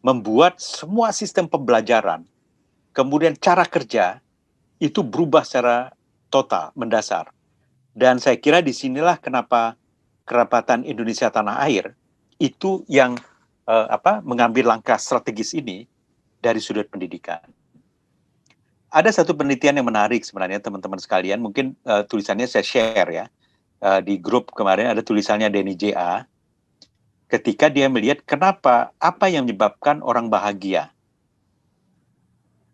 membuat semua sistem pembelajaran, kemudian cara kerja, itu berubah secara total, mendasar. Dan saya kira disinilah kenapa Kerapatan Indonesia Tanah Air itu yang mengambil langkah strategis ini dari sudut pendidikan. Ada satu penelitian yang menarik sebenarnya teman-teman sekalian, mungkin tulisannya saya share ya, di grup kemarin ada tulisannya Denny J.A. ketika dia melihat apa yang menyebabkan orang bahagia.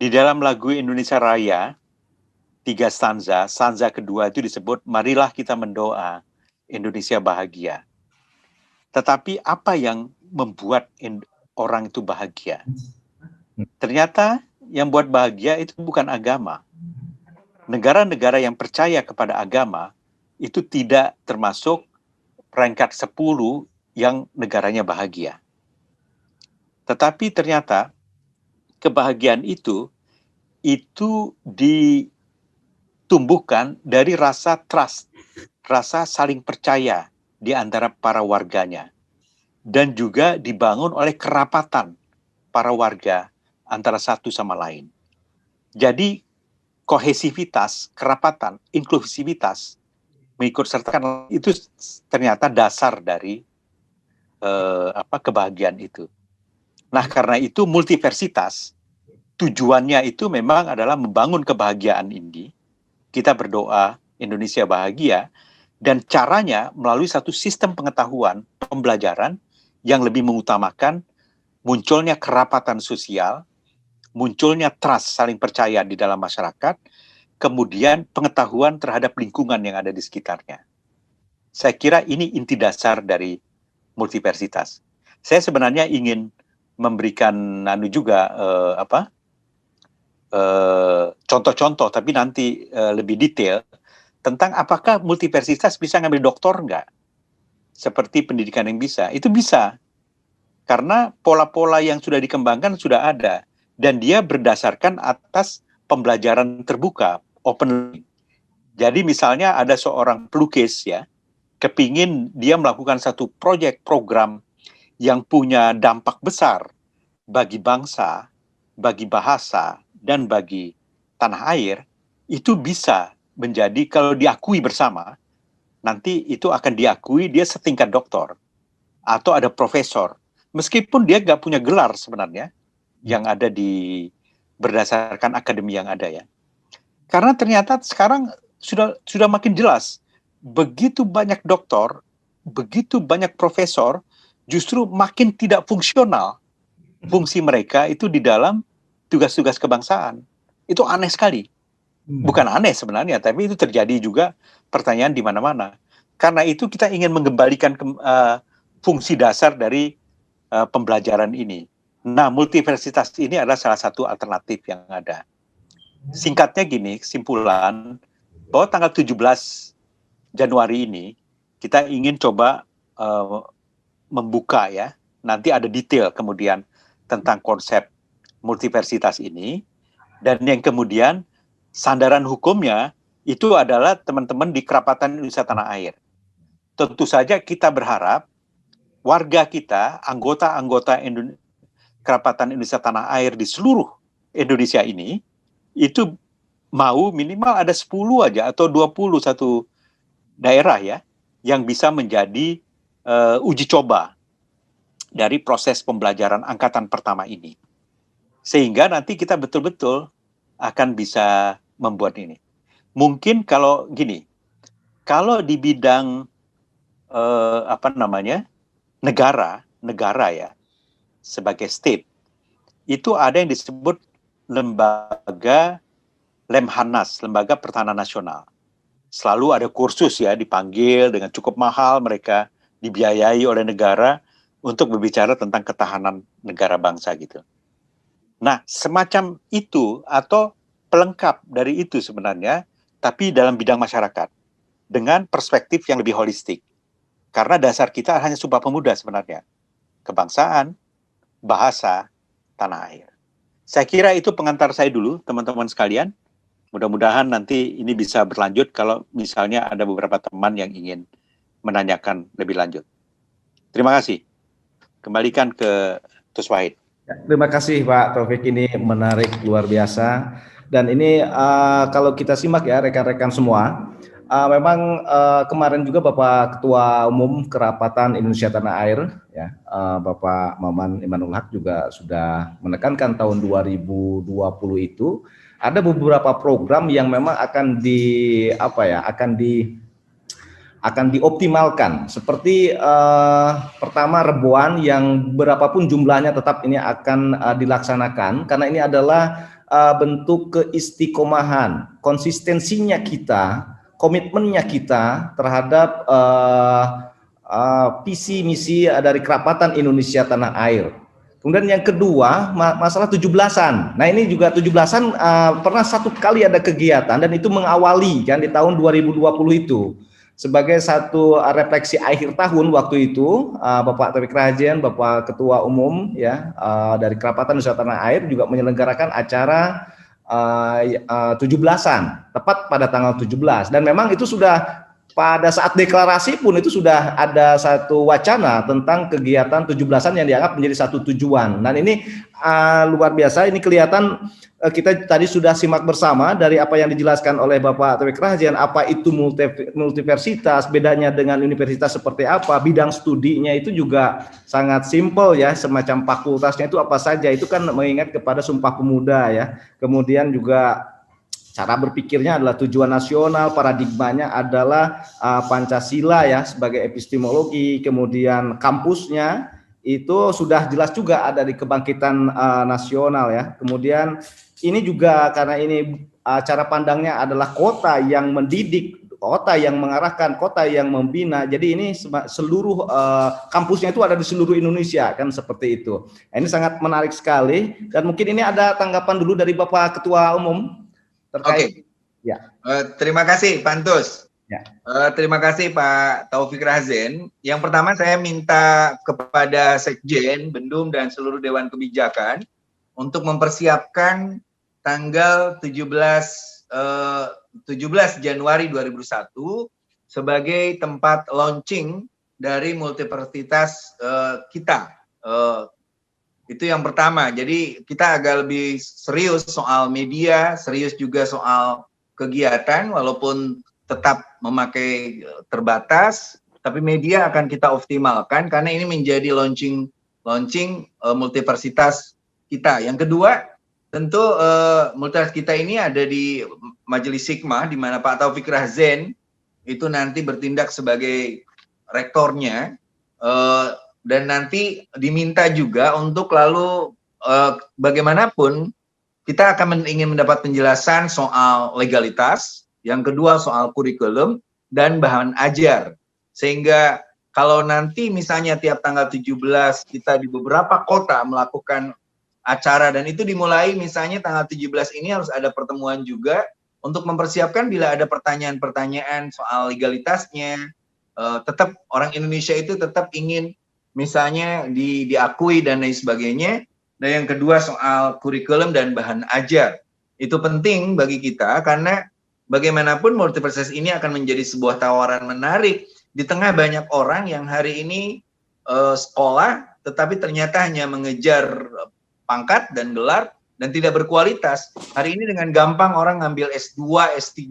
Di dalam lagu Indonesia Raya, 3 stanza kedua itu disebut, marilah kita mendoa Indonesia bahagia. Tetapi apa yang membuat orang itu bahagia? Ternyata yang buat bahagia itu bukan agama. Negara-negara yang percaya kepada agama itu tidak termasuk peringkat 10 yang negaranya bahagia. Tetapi ternyata kebahagiaan itu ditumbuhkan dari rasa trust, rasa saling percaya di antara para warganya, dan juga dibangun oleh kerapatan para warga antara satu sama lain. Jadi kohesivitas, kerapatan, inklusivitas mengikut sertakan itu ternyata dasar dari kebahagiaan itu. Nah, karena itu multiversitas tujuannya itu memang adalah membangun kebahagiaan ini. Kita berdoa Indonesia bahagia, dan caranya melalui satu sistem pengetahuan pembelajaran yang lebih mengutamakan munculnya kerapatan sosial, munculnya trust, saling percaya di dalam masyarakat, kemudian pengetahuan terhadap lingkungan yang ada di sekitarnya. Saya kira ini inti dasar dari multiversitas. Saya sebenarnya ingin memberikan contoh-contoh, tapi nanti lebih detail tentang apakah multiversitas bisa ngambil doktor nggak? Seperti pendidikan yang bisa. Itu bisa. Karena pola-pola yang sudah dikembangkan sudah ada. Dan dia berdasarkan atas pembelajaran terbuka, open learning. Jadi misalnya ada seorang pelukis ya, kepingin dia melakukan satu proyek program yang punya dampak besar bagi bangsa, bagi bahasa, dan bagi tanah air, itu bisa menjadi, kalau diakui bersama, nanti itu akan diakui dia setingkat doktor atau ada profesor, meskipun dia nggak punya gelar sebenarnya yang ada berdasarkan akademi yang ada ya. Karena ternyata sekarang sudah makin jelas, begitu banyak doktor, begitu banyak profesor, justru makin tidak fungsional fungsi mereka itu di dalam tugas-tugas kebangsaan. Itu aneh sekali. Bukan aneh sebenarnya, tapi itu terjadi juga pertanyaan di mana-mana. Karena itu kita ingin mengembalikan fungsi dasar dari pembelajaran ini. Nah, multiversitas ini adalah salah satu alternatif yang ada. Singkatnya gini, kesimpulan, bahwa tanggal 17 Januari ini, kita ingin coba membuka ya, nanti ada detail kemudian tentang konsep multiversitas ini, dan yang kemudian sandaran hukumnya itu adalah teman-teman di Kerapatan Indonesia Tanah Air. Tentu saja kita berharap warga kita, anggota-anggota Kerapatan Indonesia Tanah Air di seluruh Indonesia ini, itu mau minimal ada 10 aja atau 21 daerah ya, yang bisa menjadi uji coba dari proses pembelajaran angkatan pertama ini. Sehingga nanti kita betul-betul akan bisa membuat ini. Mungkin kalau gini, kalau di bidang negara ya, sebagai state, itu ada yang disebut lembaga Lemhanas, Lembaga Pertahanan Nasional. selalu ada kursus ya, dipanggil dengan cukup mahal, mereka dibiayai oleh negara untuk berbicara tentang ketahanan negara bangsa gitu. Nah, semacam itu atau pelengkap dari itu sebenarnya, tapi dalam bidang masyarakat dengan perspektif yang lebih holistik. Karena dasar kita hanya Sumpah Pemuda sebenarnya. Kebangsaan, bahasa, tanah air. Saya kira itu pengantar saya dulu, teman-teman sekalian. Mudah-mudahan nanti ini bisa berlanjut kalau misalnya ada beberapa teman yang ingin menanyakan lebih lanjut. Terima kasih. Kembalikan ke Tus Wahid. Terima kasih Pak Taufik, ini menarik luar biasa. Dan ini kalau kita simak ya rekan-rekan semua, memang kemarin juga Bapak Ketua Umum Kerapatan Indonesia Tanah Air, ya, Bapak Maman Imanul Haq juga sudah menekankan tahun 2020 itu ada beberapa program yang memang akan dioptimalkan, seperti pertama Reboan yang berapapun jumlahnya tetap ini akan dilaksanakan, karena ini adalah bentuk keistiqomahan, konsistensinya kita, komitmennya kita terhadap visi misi dari Kerapatan Indonesia Tanah Air. Kemudian yang kedua masalah 17-an. Nah ini juga 17-an pernah satu kali ada kegiatan dan itu mengawali kan di tahun 2020 itu. Sebagai satu refleksi akhir tahun waktu itu, Bapak Taufik Rahardian, Bapak Ketua Umum ya dari Kerapatan Indonesia Tanah Air juga menyelenggarakan acara 17-an, tepat pada tanggal 17. Dan memang itu sudah pada saat deklarasi pun itu sudah ada satu wacana tentang kegiatan 17-an yang dianggap menjadi satu tujuan. Dan ini luar biasa, ini kelihatan kita tadi sudah simak bersama dari apa yang dijelaskan oleh Bapak Taufik Rahardian, apa itu multiversitas, bedanya dengan universitas seperti apa, bidang studinya itu juga sangat simpel ya, semacam fakultasnya itu apa saja, itu kan mengingat kepada Sumpah Pemuda ya. Kemudian juga cara berpikirnya adalah tujuan nasional, paradigmanya adalah Pancasila ya sebagai epistemologi, kemudian kampusnya itu sudah jelas juga ada di kebangkitan nasional ya. Kemudian ini juga karena ini cara pandangnya adalah kota yang mendidik, kota yang mengarahkan, kota yang membina. Jadi ini seluruh kampusnya itu ada di seluruh Indonesia kan seperti itu. Nah, ini sangat menarik sekali dan mungkin ini ada tanggapan dulu dari Bapak Ketua Umum terkait. Oke. Ya. Terima kasih Pak Antus. Ya. Terima kasih Pak Taufik Rahardian. Yang pertama saya minta kepada Sekjen, Bendum dan seluruh Dewan Kebijakan untuk mempersiapkan tanggal 17 Januari 2001 sebagai tempat launching dari multiversitas kita. Itu yang pertama. Jadi kita agak lebih serius soal media, serius juga soal kegiatan, walaupun tetap memakai terbatas, tapi media akan kita optimalkan karena ini menjadi launching multiversitas kita. Yang kedua, tentu multiversitas kita ini ada di Majelis Hikmah, di mana Pak Taufik Rahardian itu nanti bertindak sebagai rektornya, dan nanti diminta juga untuk lalu bagaimanapun kita akan ingin mendapat penjelasan soal legalitas, yang kedua soal kurikulum dan bahan ajar. Sehingga kalau nanti misalnya tiap tanggal 17 kita di beberapa kota melakukan acara dan itu dimulai misalnya tanggal 17 ini harus ada pertemuan juga untuk mempersiapkan bila ada pertanyaan-pertanyaan soal legalitasnya, tetap orang Indonesia itu tetap ingin misalnya diakui dan lain sebagainya. Dan yang kedua soal kurikulum dan bahan ajar. Itu penting bagi kita karena bagaimanapun multiversitas ini akan menjadi sebuah tawaran menarik di tengah banyak orang yang hari ini sekolah tetapi ternyata hanya mengejar pangkat dan gelar dan tidak berkualitas. Hari ini dengan gampang orang ngambil S2, S3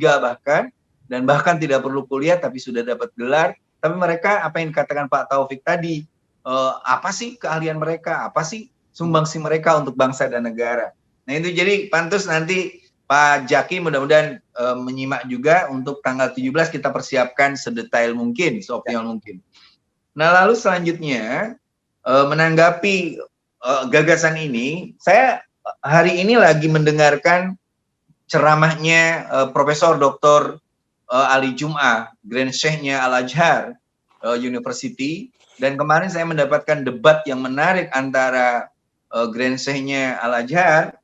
bahkan tidak perlu kuliah tapi sudah dapat gelar. Tapi mereka apa yang dikatakan Pak Taufik tadi, apa sih keahlian mereka, apa sih sumbangsi mereka untuk bangsa dan negara. Nah itu jadi pantas nanti Pak Jaki mudah-mudahan menyimak juga untuk tanggal 17 kita persiapkan sedetail mungkin, seoptimal mungkin. Nah lalu selanjutnya menanggapi gagasan ini, saya hari ini lagi mendengarkan ceramahnya Profesor Dr. Ali Jum'ah, Grand Sheikh-nya Al-Azhar University, dan kemarin saya mendapatkan debat yang menarik antara Grand Sheikh-nya Al-Azhar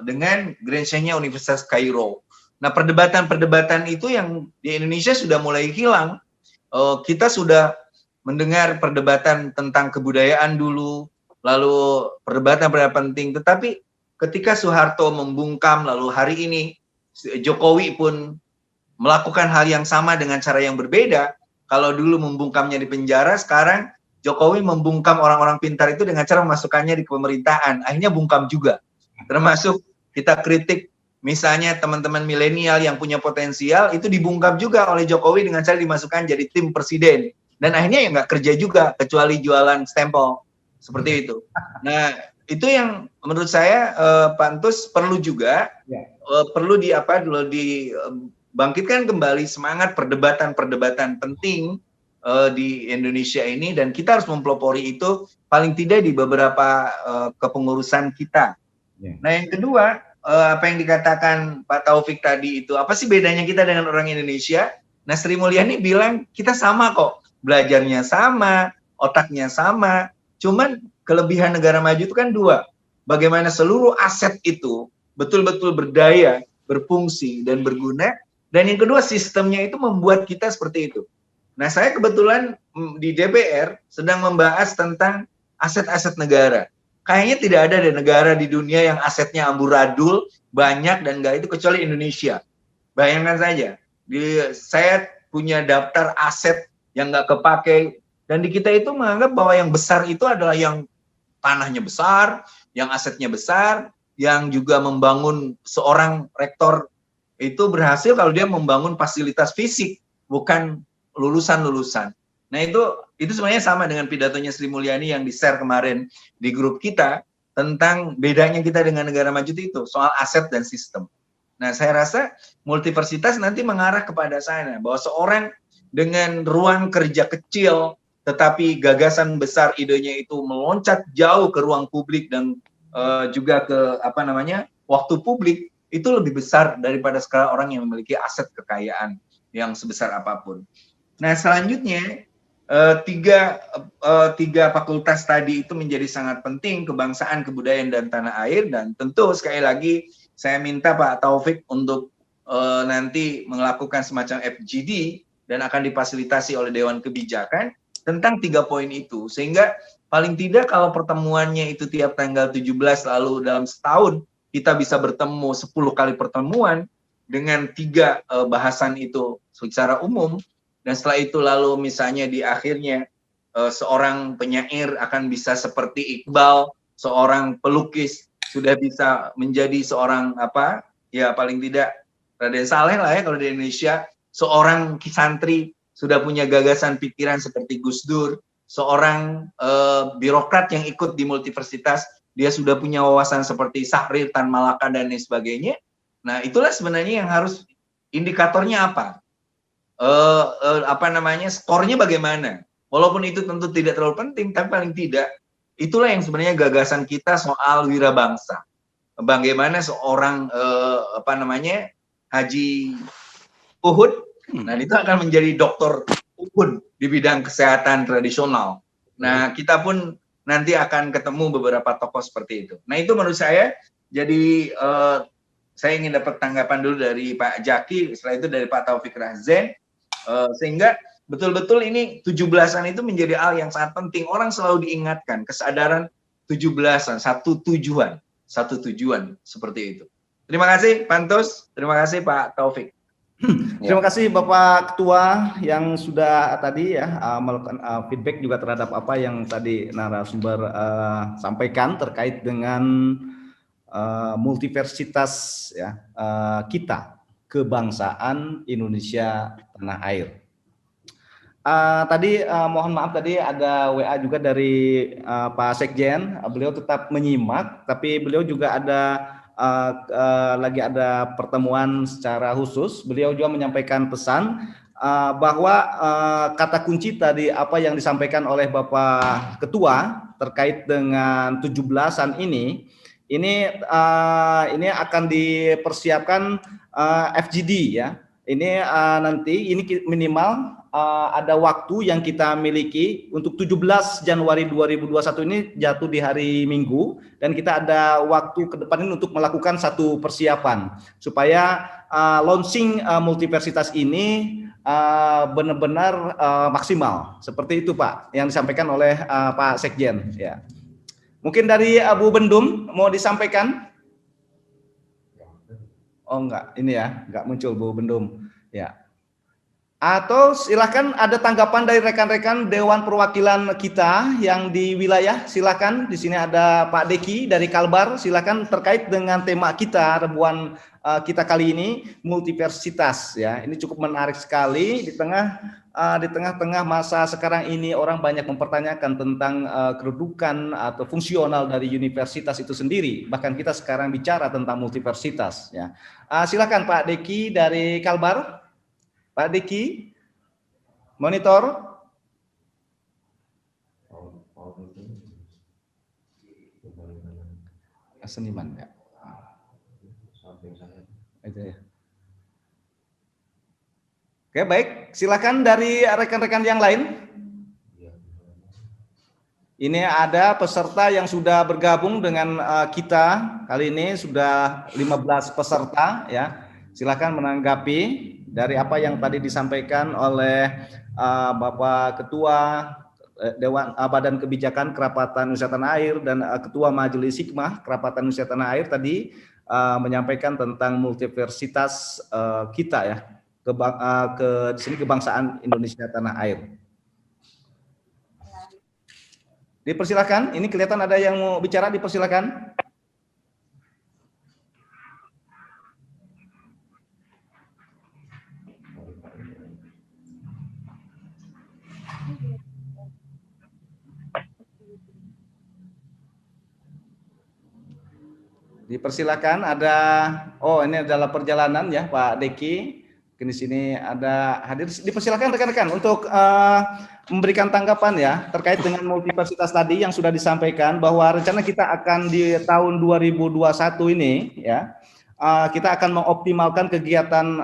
dengan Grand Sheikh-nya Universitas Kairo. Nah, perdebatan-perdebatan itu yang di Indonesia sudah mulai hilang. Kita sudah mendengar perdebatan tentang kebudayaan dulu, lalu perdebatan-perdebatan penting, tetapi ketika Soeharto membungkam, lalu hari ini Jokowi pun melakukan hal yang sama dengan cara yang berbeda. Kalau dulu membungkamnya di penjara, sekarang Jokowi membungkam orang-orang pintar itu dengan cara memasukkannya di pemerintahan. Akhirnya bungkam juga. Termasuk kita kritik misalnya teman-teman milenial yang punya potensial, itu dibungkam juga oleh Jokowi dengan cara dimasukkan jadi tim presiden. Dan akhirnya ya nggak kerja juga, kecuali jualan stempel. Seperti itu. Nah, itu yang menurut saya Pantus perlu juga, perlu bangkitkan kembali semangat perdebatan-perdebatan penting di Indonesia ini, dan kita harus mempelopori itu paling tidak di beberapa kepengurusan kita. Nah, yang kedua, apa yang dikatakan Pak Taufik tadi itu, apa sih bedanya kita dengan orang Indonesia? Nah, Sri Mulyani bilang kita sama kok, belajarnya sama, otaknya sama, cuman kelebihan negara maju itu kan dua, bagaimana seluruh aset itu betul-betul berdaya, berfungsi, dan berguna. Dan yang kedua, sistemnya itu membuat kita seperti itu. Nah, saya kebetulan di DPR sedang membahas tentang aset-aset negara. Kayaknya tidak ada negara di dunia yang asetnya amburadul, banyak, dan enggak itu kecuali Indonesia. Bayangkan saja, saya punya daftar aset yang enggak kepake, dan di kita itu menganggap bahwa yang besar itu adalah yang tanahnya besar, yang asetnya besar, yang juga membangun seorang rektor itu berhasil kalau dia membangun fasilitas fisik, bukan lulusan-lulusan. Nah, itu sebenarnya sama dengan pidatonya Sri Mulyani yang di-share kemarin di grup kita tentang bedanya kita dengan negara maju itu soal aset dan sistem. Nah, saya rasa multiversitas nanti mengarah kepada sana, bahwa seorang dengan ruang kerja kecil tetapi gagasan besar idenya itu meloncat jauh ke ruang publik dan juga ke waktu publik, itu lebih besar daripada sekarang orang yang memiliki aset kekayaan yang sebesar apapun. Nah, selanjutnya tiga fakultas tadi itu menjadi sangat penting, kebangsaan, kebudayaan, dan tanah air. Dan tentu sekali lagi saya minta Pak Taufik untuk nanti melakukan semacam FGD dan akan difasilitasi oleh Dewan Kebijakan tentang 3 poin itu, sehingga paling tidak kalau pertemuannya itu tiap tanggal 17, lalu dalam setahun kita bisa bertemu 10 kali pertemuan dengan 3 bahasan itu secara umum, dan setelah itu lalu misalnya di akhirnya seorang penyair akan bisa seperti Iqbal, seorang pelukis sudah bisa menjadi seorang paling tidak Raden Saleh lah ya kalau di Indonesia, seorang santri sudah punya gagasan pikiran seperti Gus Dur, seorang birokrat yang ikut di multiversitas, dia sudah punya wawasan seperti Syahrir, Tan Malaka, dan lain sebagainya. Nah, itulah sebenarnya yang harus, indikatornya apa? Skornya bagaimana? Walaupun itu tentu tidak terlalu penting, tapi paling tidak, itulah yang sebenarnya gagasan kita soal wirabangsa. Bagaimana seorang, Haji Uhud, nah itu akan menjadi dokter Uhud di bidang kesehatan tradisional. Nah, kita pun nanti akan ketemu beberapa tokoh seperti itu. Nah, itu menurut saya, jadi saya ingin dapat tanggapan dulu dari Pak Jaki, setelah itu dari Pak Taufik Razén, sehingga betul-betul ini 17-an itu menjadi hal yang sangat penting. Orang selalu diingatkan, kesadaran 17-an, satu tujuan seperti itu. Terima kasih, Pantus. Terima kasih, Pak Taufik. Terima kasih Bapak Ketua yang sudah tadi melakukan feedback juga terhadap apa yang tadi narasumber sampaikan terkait dengan multiversitas kita, kebangsaan Indonesia tanah air. Tadi mohon maaf tadi ada WA juga dari Pak Sekjen, beliau tetap menyimak, tapi beliau juga lagi ada pertemuan secara khusus. Beliau juga menyampaikan pesan bahwa kata kunci tadi apa yang disampaikan oleh Bapak Ketua terkait dengan 17-an ini akan dipersiapkan FGD ya. Ini nanti minimal ada waktu yang kita miliki untuk 17 Januari 2021 ini jatuh di hari Minggu, dan kita ada waktu ke depan ini untuk melakukan satu persiapan supaya launching multiversitas ini benar-benar maksimal. Seperti itu Pak yang disampaikan oleh Pak Sekjen. Ya. Mungkin dari Bu Bendum mau disampaikan? Oh enggak, ini ya, enggak muncul Bu Bendum. Ya. Atau silakan ada tanggapan dari rekan-rekan Dewan Perwakilan kita yang di wilayah, silakan. Di sini ada Pak Deki dari Kalbar, silakan terkait dengan tema kita, rebuan kita kali ini, multiversitas ya. Ini cukup menarik sekali di tengah-tengah masa sekarang ini orang banyak mempertanyakan tentang kedudukan atau fungsional dari universitas itu sendiri. Bahkan kita sekarang bicara tentang multiversitas ya. Silakan Pak Deki dari Kalbar. Pak Diki, monitor. Seniman ya. Itu ya. Oke, baik. Silakan dari rekan-rekan yang lain. Ini ada peserta yang sudah bergabung dengan kita. Kali ini sudah 15 peserta ya. Silakan menanggapi dari apa yang tadi disampaikan oleh Bapak Ketua Dewan Badan Kebijakan Kerapatan Indonesia Tanah Air dan Ketua Majelis Hikmah Kerapatan Indonesia Tanah Air tadi menyampaikan tentang multiversitas kita ya, di sini kebangsaan Indonesia Tanah Air. Dipersilakan, ini kelihatan ada yang mau bicara, dipersilakan. Dipersilakan, ada ini adalah perjalanan ya Pak Deki. Di sini ada hadir. Dipersilakan rekan-rekan untuk memberikan tanggapan ya terkait dengan multiversitas tadi yang sudah disampaikan, bahwa rencana kita akan di tahun 2021 ini ya, kita akan mengoptimalkan kegiatan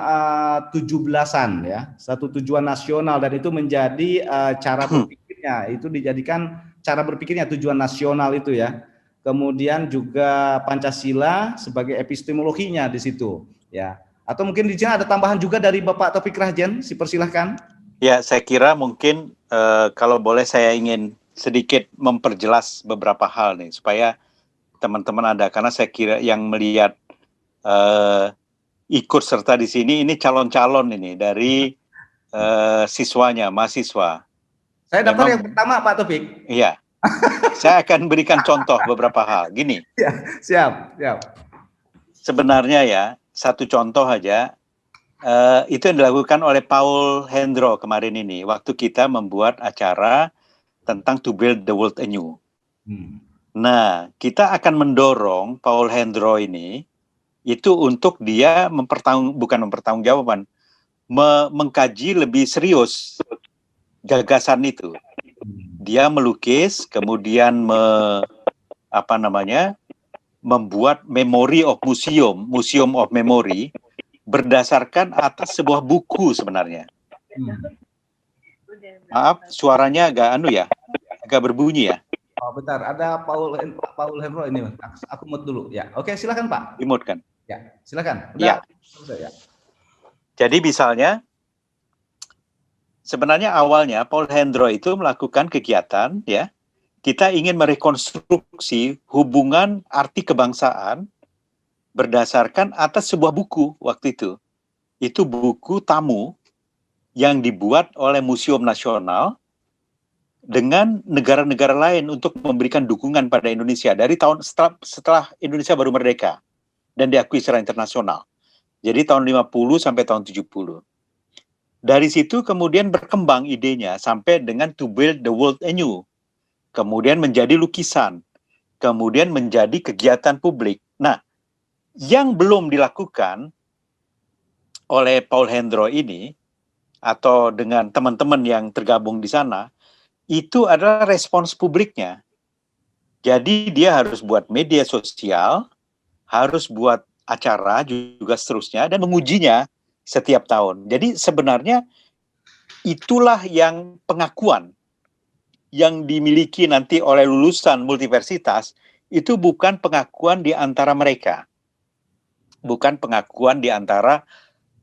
17-an ya, satu tujuan nasional, dan itu menjadi cara berpikirnya, itu dijadikan cara berpikirnya tujuan nasional itu ya. Kemudian juga Pancasila sebagai epistemologinya di situ ya. Atau mungkin di sini ada tambahan juga dari Bapak Taufik Rahardian, sipersilahkan. Ya, saya kira mungkin kalau boleh saya ingin sedikit memperjelas beberapa hal nih supaya teman-teman ada, karena saya kira yang melihat ikut serta di sini ini calon-calon ini dari siswanya, mahasiswa. Saya daftar yang pertama Pak Taufik. Iya. Saya akan berikan contoh beberapa hal. Gini. Ya, siap. Sebenarnya ya, satu contoh aja, itu yang dilakukan oleh Paul Hendro kemarin ini, waktu kita membuat acara tentang To Build the World Anew. Nah, kita akan mendorong Paul Hendro ini, itu untuk dia mempertanggungjawabkan, mengkaji lebih serius gagasan itu. Dia melukis, kemudian membuat Memory of Museum of Memory, berdasarkan atas sebuah buku sebenarnya. Maaf, suaranya agak berbunyi ya. Oh, bentar, ada Paul Hendro ini, aku mute dulu ya. Oke, silakan Pak. Di-mute kan? Ya, silakan. Ya. Jadi misalnya, sebenarnya awalnya Paul Hendro itu melakukan kegiatan ya, kita ingin merekonstruksi hubungan arti kebangsaan berdasarkan atas sebuah buku waktu itu. Itu buku tamu yang dibuat oleh Museum Nasional dengan negara-negara lain untuk memberikan dukungan pada Indonesia dari tahun setelah Indonesia baru merdeka dan diakui secara internasional. Jadi tahun 50 sampai tahun 70. Dari situ kemudian berkembang idenya sampai dengan To Build the World Anew. Kemudian menjadi lukisan. Kemudian menjadi kegiatan publik. Nah, yang belum dilakukan oleh Paul Hendro ini, atau dengan teman-teman yang tergabung di sana, itu adalah respons publiknya. Jadi dia harus buat media sosial, harus buat acara juga seterusnya, dan mengujinya setiap tahun. Jadi sebenarnya itulah yang pengakuan yang dimiliki nanti oleh lulusan multiversitas, itu bukan pengakuan di antara mereka. Bukan pengakuan di antara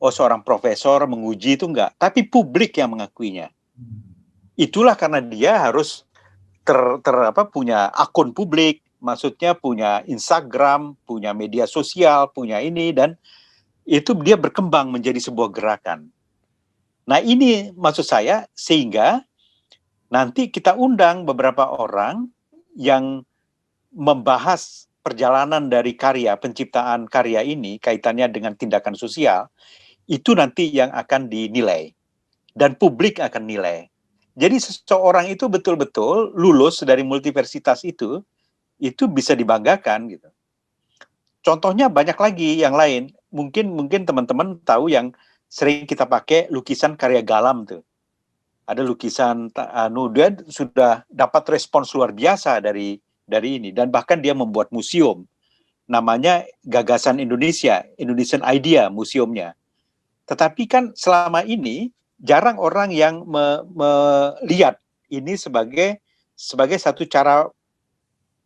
seorang profesor menguji, itu enggak, tapi publik yang mengakuinya. Itulah karena dia harus punya akun publik, maksudnya punya Instagram, punya media sosial, punya ini, dan itu dia berkembang menjadi sebuah gerakan. Nah ini maksud saya, sehingga nanti kita undang beberapa orang yang membahas perjalanan dari karya, penciptaan karya ini, kaitannya dengan tindakan sosial, itu nanti yang akan dinilai. Dan publik akan nilai. Jadi seseorang itu betul-betul lulus dari multiversitas itu bisa dibanggakan gitu. Contohnya banyak lagi yang lain. Mungkin teman-teman tahu yang sering kita pakai lukisan karya Galam tuh. Ada lukisan dia sudah dapat respons luar biasa dari ini, dan bahkan dia membuat museum. Namanya Gagasan Indonesia, Indonesian Idea museumnya. Tetapi kan selama ini jarang orang yang melihat ini sebagai satu cara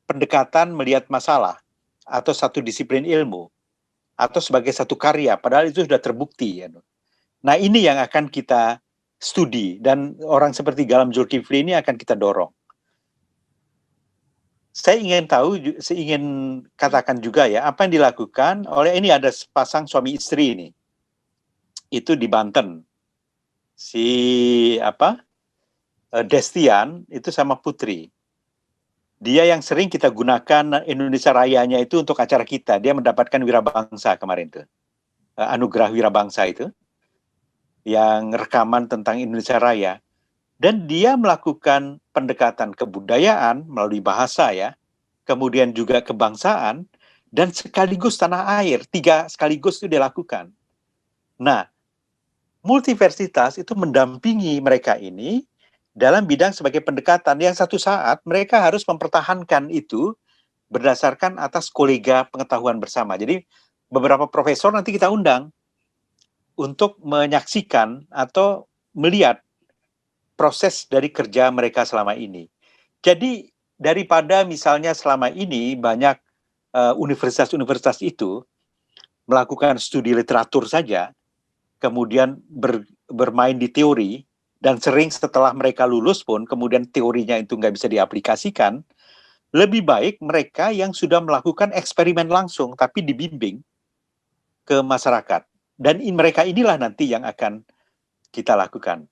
pendekatan melihat masalah atau satu disiplin ilmu atau sebagai satu karya, padahal itu sudah terbukti ya. Nah, ini yang akan kita studi, dan orang seperti Galam Zulkifli ini akan kita dorong. Saya ingin katakan juga ya, apa yang dilakukan oleh ini, ada sepasang suami istri ini. Itu di Banten. Si Destian itu sama Putri. Dia yang sering kita gunakan Indonesia Rayanya itu untuk acara kita. Dia mendapatkan Wirabangsa kemarin tuh. Anugerah Wirabangsa itu. Yang rekaman tentang Indonesia Raya. Dan dia melakukan pendekatan kebudayaan melalui bahasa ya. Kemudian juga kebangsaan. Dan sekaligus tanah air. 3 sekaligus itu dia lakukan. Nah, multiversitas itu mendampingi mereka ini dalam bidang sebagai pendekatan yang satu saat mereka harus mempertahankan itu berdasarkan atas kolega pengetahuan bersama. Jadi beberapa profesor nanti kita undang untuk menyaksikan atau melihat proses dari kerja mereka selama ini. Jadi daripada misalnya selama ini banyak universitas-universitas itu melakukan studi literatur saja, kemudian bermain di teori, dan sering setelah mereka lulus pun kemudian teorinya itu nggak bisa diaplikasikan, lebih baik mereka yang sudah melakukan eksperimen langsung tapi dibimbing ke masyarakat. Dan mereka inilah nanti yang akan kita lakukan.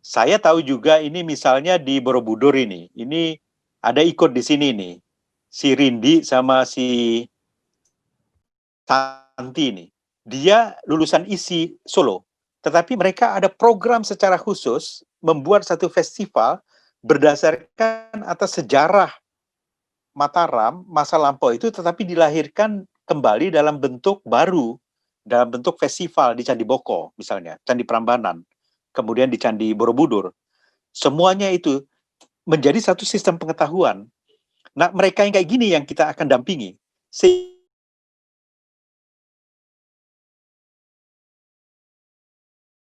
Saya tahu juga ini misalnya di Borobudur ini ada ikut di sini nih, si Rindi sama si Tanti ini. Dia lulusan ISI Solo. Tetapi mereka ada program secara khusus membuat satu festival berdasarkan atas sejarah Mataram masa lampau itu, tetapi dilahirkan kembali dalam bentuk baru, dalam bentuk festival di Candi Boko misalnya, Candi Prambanan, kemudian di Candi Borobudur. Semuanya itu menjadi satu sistem pengetahuan. Nah, mereka yang kayak gini yang kita akan dampingi.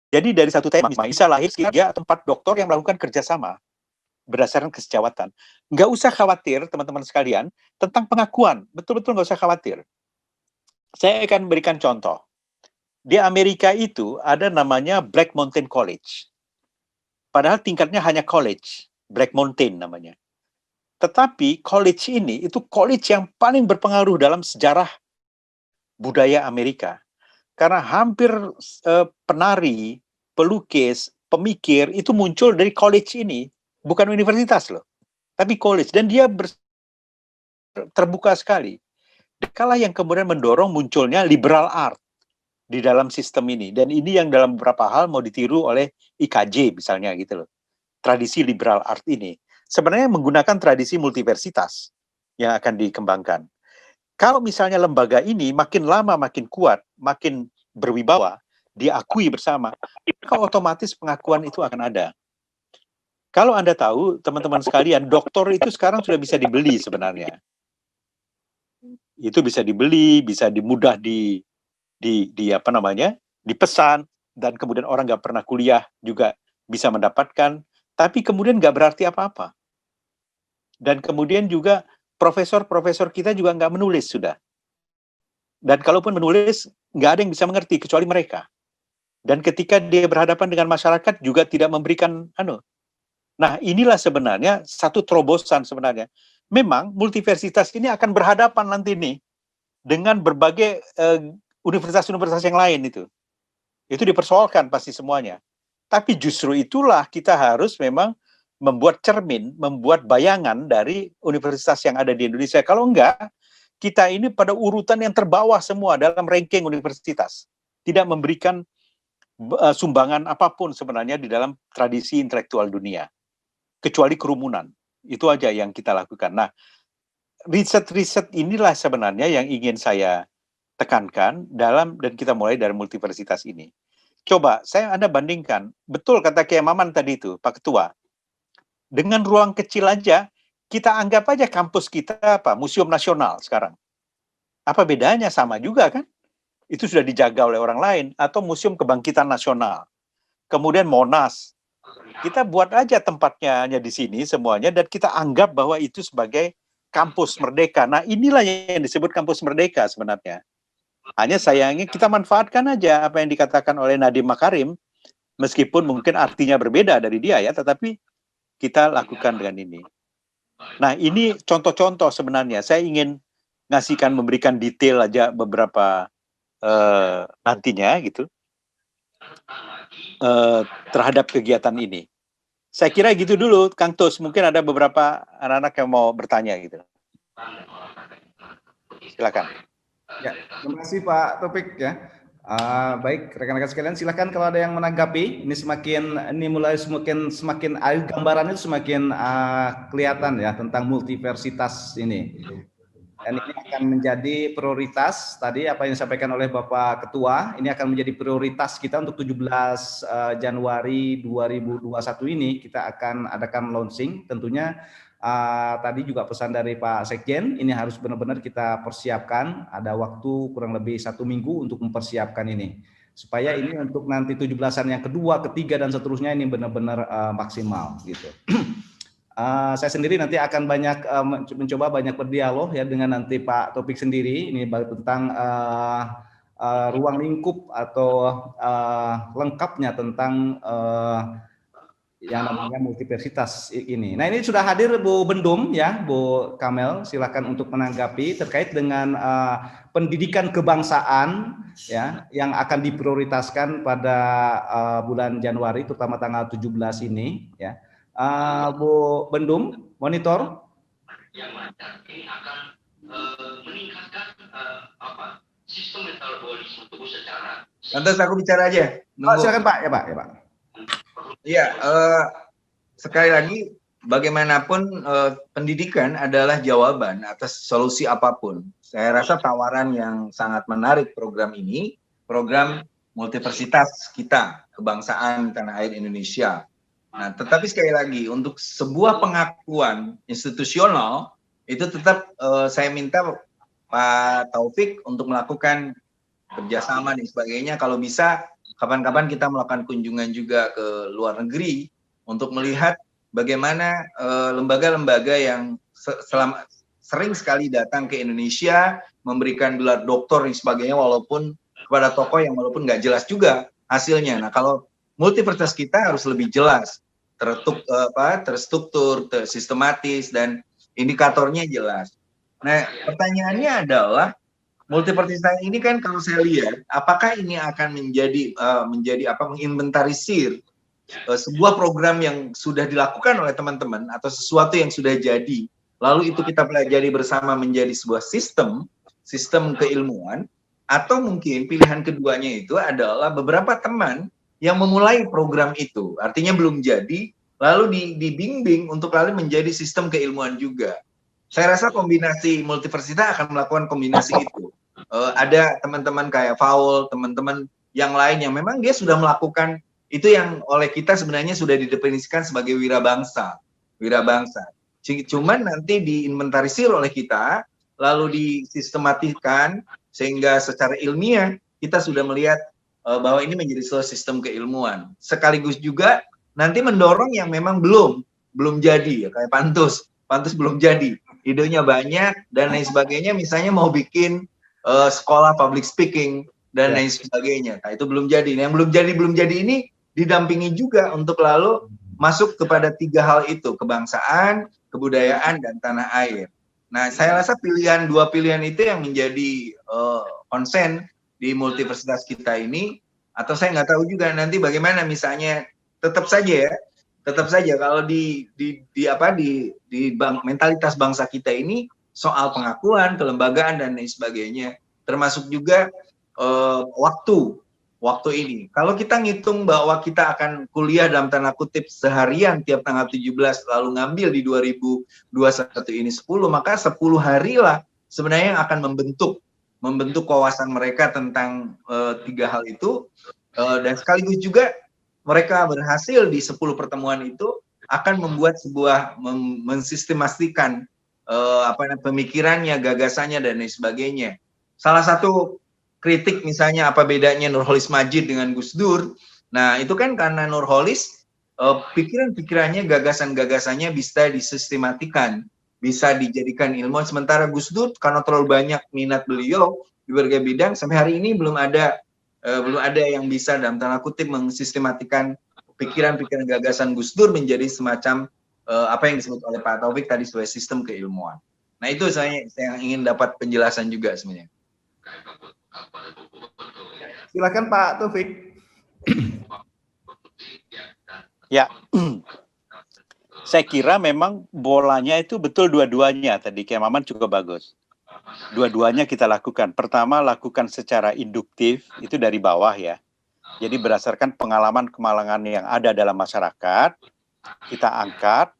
Jadi dari satu tema bisa lahir 3 atau 4 doktor yang melakukan kerjasama berdasarkan kesejawatan. Nggak usah khawatir teman-teman sekalian tentang pengakuan. Betul-betul nggak usah khawatir. Saya akan berikan contoh. Di Amerika itu ada namanya Black Mountain College. Padahal tingkatnya hanya college. Black Mountain namanya. Tetapi college ini itu college yang paling berpengaruh dalam sejarah budaya Amerika. Karena hampir penari, pelukis, pemikir itu muncul dari college ini, bukan universitas loh, tapi college, dan dia terbuka sekali. Dikala yang kemudian mendorong munculnya liberal art di dalam sistem ini, dan ini yang dalam beberapa hal mau ditiru oleh IKJ misalnya gitu loh. Tradisi liberal art ini sebenarnya menggunakan tradisi multiversitas yang akan dikembangkan. Kalau misalnya lembaga ini makin lama makin kuat, makin berwibawa, diakui bersama, maka otomatis pengakuan itu akan ada. Kalau Anda tahu, teman-teman sekalian, doktor itu sekarang sudah bisa dibeli sebenarnya. Itu bisa dibeli, bisa mudah dipesan, dan kemudian orang nggak pernah kuliah juga bisa mendapatkan, tapi kemudian nggak berarti apa-apa. Dan kemudian juga profesor-profesor kita juga nggak menulis sudah. Dan kalaupun menulis, nggak ada yang bisa mengerti kecuali mereka. Dan ketika dia berhadapan dengan masyarakat juga tidak memberikan Nah, inilah sebenarnya satu terobosan sebenarnya. Memang multiversitas ini akan berhadapan nanti nih dengan berbagai universitas-universitas yang lain itu. Itu dipersoalkan pasti semuanya. Tapi justru itulah kita harus memang membuat cermin, membuat bayangan dari universitas yang ada di Indonesia. Kalau enggak, kita ini pada urutan yang terbawah semua dalam ranking universitas. Tidak memberikan sumbangan apapun sebenarnya di dalam tradisi intelektual dunia. Kecuali kerumunan. Itu aja yang kita lakukan. Nah, riset-riset inilah sebenarnya yang ingin saya tekankan dan kita mulai dari multiversitas ini. Coba Anda bandingkan, betul kata Kiai Maman tadi itu, Pak Ketua. Dengan ruang kecil aja, kita anggap aja kampus kita Museum Nasional sekarang. Apa bedanya? Sama juga kan? Itu sudah dijaga oleh orang lain. Atau Museum Kebangkitan Nasional. Kemudian Monas. Kita buat aja tempatnya hanya di sini semuanya, dan kita anggap bahwa itu sebagai kampus merdeka. Nah, inilah yang disebut kampus merdeka sebenarnya. Hanya sayangnya kita manfaatkan aja apa yang dikatakan oleh Nadiem Makarim, meskipun mungkin artinya berbeda dari dia ya, tetapi kita lakukan dengan ini. Nah, ini contoh-contoh sebenarnya. Saya ingin memberikan detail aja beberapa nantinya gitu terhadap kegiatan ini. Saya kira gitu dulu, Kang Tus. Mungkin ada beberapa anak-anak yang mau bertanya gitu. Silakan. Ya, terima kasih Pak Taufik ya. Baik, rekan-rekan sekalian, silakan kalau ada yang menanggapi. Ini mulai semakin gambarannya semakin kelihatan ya tentang multiversitas ini. Dan ini akan menjadi prioritas tadi apa yang disampaikan oleh Bapak Ketua. Ini akan menjadi prioritas kita untuk 17 Januari 2021 ini kita akan adakan launching. Tentunya tadi juga pesan dari Pak Sekjen, ini harus benar-benar kita persiapkan. Ada waktu kurang lebih 1 minggu untuk mempersiapkan ini. Supaya ini untuk nanti 17-an yang kedua, ketiga, dan seterusnya ini benar-benar maksimal gitu. Saya sendiri nanti akan mencoba banyak berdialog ya dengan nanti Pak Taufik sendiri ini tentang ruang lingkup atau lengkapnya tentang yang namanya multiversitas ini. Nah, ini sudah hadir Bu Bendum ya, Bu Kamel, silakan untuk menanggapi terkait dengan pendidikan kebangsaan ya yang akan diprioritaskan pada bulan Januari terutama tanggal 17 ini ya. Bu Bendum, monitor. Yang mana ini akan meningkatkan sistem metabolisme tubuh secara. Lantas aku bicara aja. Silakan Pak, ya Pak, ya Pak. Iya, sekali lagi bagaimanapun pendidikan adalah jawaban atas solusi apapun. Saya rasa tawaran yang sangat menarik program ini, program multiversitas kita, kebangsaan tanah air Indonesia. Nah, tetapi sekali lagi untuk sebuah pengakuan institusional itu tetap saya minta Pak Taufik untuk melakukan kerjasama dan sebagainya. Kalau bisa kapan-kapan kita melakukan kunjungan juga ke luar negeri untuk melihat bagaimana lembaga-lembaga yang sering sekali datang ke Indonesia memberikan gelar doktor dan sebagainya walaupun kepada tokoh yang walaupun nggak jelas juga hasilnya. Nah, kalau multiversitas kita harus lebih jelas, terstruktur, sistematis, dan indikatornya jelas. Nah, pertanyaannya adalah multiversitas ini kan kalau saya lihat, apakah ini akan menjadi menginventarisir sebuah program yang sudah dilakukan oleh teman-teman atau sesuatu yang sudah jadi, lalu itu kita pelajari bersama menjadi sebuah sistem keilmuan, atau mungkin pilihan keduanya itu adalah beberapa teman yang memulai program itu, artinya belum jadi, lalu dibimbing untuk lalu menjadi sistem keilmuan juga. Saya rasa kombinasi multiversitas akan melakukan kombinasi itu. Ada teman-teman kayak Faul, teman-teman yang lain yang memang dia sudah melakukan itu yang oleh kita sebenarnya sudah didefinisikan sebagai wirabangsa. Cuman nanti diinventarisir oleh kita, lalu disistematikan sehingga secara ilmiah kita sudah melihat bahwa ini menjadi sebuah sistem keilmuan. Sekaligus juga nanti mendorong yang memang belum jadi, ya kayak Pantus belum jadi, idenya banyak dan lain sebagainya. Misalnya mau bikin sekolah public speaking dan lain sebagainya. Nah, itu belum jadi. Yang belum jadi ini didampingi juga untuk lalu masuk kepada 3 hal itu, kebangsaan, kebudayaan, dan tanah air. Nah, saya rasa dua pilihan itu yang menjadi konsen di multiversitas kita ini. Atau saya nggak tahu juga nanti bagaimana, misalnya tetap saja kalau di mentalitas bangsa kita ini soal pengakuan, kelembagaan, dan lain sebagainya, termasuk juga waktu ini. Kalau kita ngitung bahwa kita akan kuliah dalam tanda kutip seharian tiap tanggal 17 lalu ngambil di 2021 ini 10, maka 10 hari lah sebenarnya yang akan membentuk wawasan mereka tentang 3 hal itu, dan sekaligus juga mereka berhasil di 10 pertemuan itu akan membuat sebuah mensistemasikan pemikirannya, gagasannya, dan lain sebagainya. Salah satu kritik misalnya apa bedanya Nurholis Majid dengan Gus Dur. Nah, itu kan karena Nurholis pikiran-pikirannya, gagasan-gagasannya bisa disistematikan, bisa dijadikan ilmuwan, sementara Gus Dur karena terlalu banyak minat beliau di berbagai bidang, sampai hari ini belum ada yang bisa dalam tanda kutip mensistematikan pikiran-pikiran gagasan Gus Dur menjadi semacam apa yang disebut oleh Pak Taufik tadi sebagai sistem keilmuan. Nah, itu saya ingin dapat penjelasan juga sebenarnya. Silakan Pak Taufik. Ya, saya kira memang bolanya itu betul dua-duanya. Tadi Kiai Maman juga bagus. Dua-duanya kita lakukan. Pertama, lakukan secara induktif, itu dari bawah ya. Jadi berdasarkan pengalaman-kemalangan yang ada dalam masyarakat, kita angkat,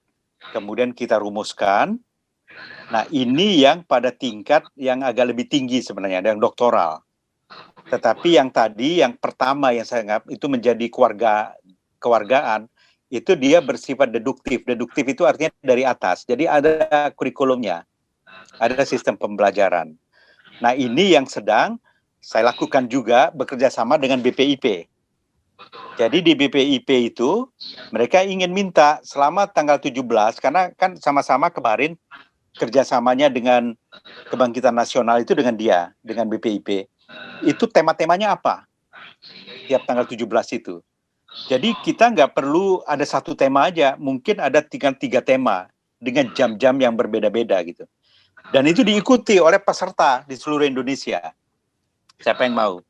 kemudian kita rumuskan. Nah, ini yang pada tingkat yang agak lebih tinggi sebenarnya, yang doktoral. Tetapi yang tadi, yang pertama yang saya anggap itu menjadi kewargaan, itu dia bersifat deduktif. Deduktif itu artinya dari atas. Jadi ada kurikulumnya, ada sistem pembelajaran. Nah, ini yang sedang saya lakukan juga bekerja sama dengan BPIP. Jadi di BPIP itu mereka ingin minta selama tanggal 17, karena kan sama-sama kemarin kerjasamanya dengan Kebangkitan Nasional itu dengan BPIP. Itu tema-temanya apa? Tiap tanggal 17 itu. Jadi kita nggak perlu ada satu tema aja, mungkin ada 3 tema dengan jam-jam yang berbeda-beda gitu. Dan itu diikuti oleh peserta di seluruh Indonesia. Siapa yang mau?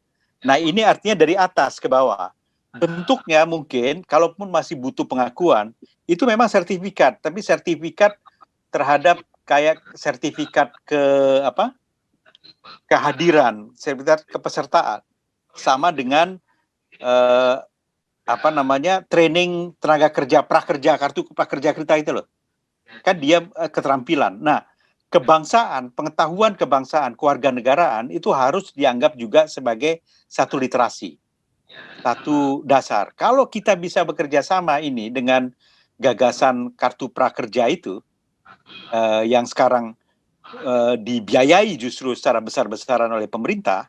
Nah, ini artinya dari atas ke bawah. Bentuknya mungkin, kalaupun masih butuh pengakuan, itu memang sertifikat, tapi sertifikat terhadap kayak sertifikat kehadiran, sertifikat kepesertaan, sama dengan training tenaga kerja prakerja, kartu prakerja kita itu loh, kan dia keterampilan. Nah, kebangsaan, pengetahuan kebangsaan, kewarganegaraan itu harus dianggap juga sebagai satu literasi, satu dasar. Kalau kita bisa bekerja sama ini dengan gagasan kartu prakerja itu, yang sekarang dibiayai justru secara besar-besaran oleh pemerintah,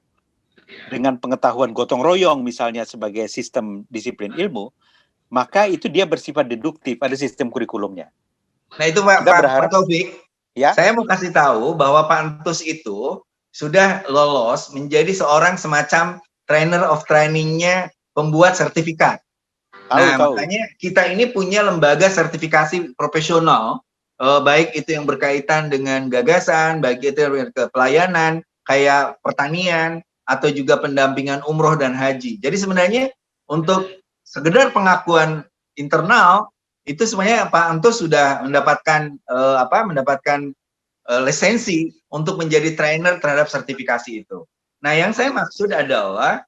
dengan pengetahuan gotong royong misalnya sebagai sistem disiplin ilmu, maka itu dia bersifat deduktif, ada sistem kurikulumnya. Nah, itu Pak Taufik, ya? Saya mau kasih tahu bahwa Pak Antus itu sudah lolos menjadi seorang semacam trainer of trainingnya pembuat sertifikat. Makanya kita ini punya lembaga sertifikasi profesional, baik itu yang berkaitan dengan gagasan, baik itu yang ke pelayanan, kayak pertanian, atau juga pendampingan umroh dan haji. Jadi sebenarnya untuk sekedar pengakuan internal, itu sebenarnya Pak Antus sudah mendapatkan lisensi untuk menjadi trainer terhadap sertifikasi itu. Nah, yang saya maksud adalah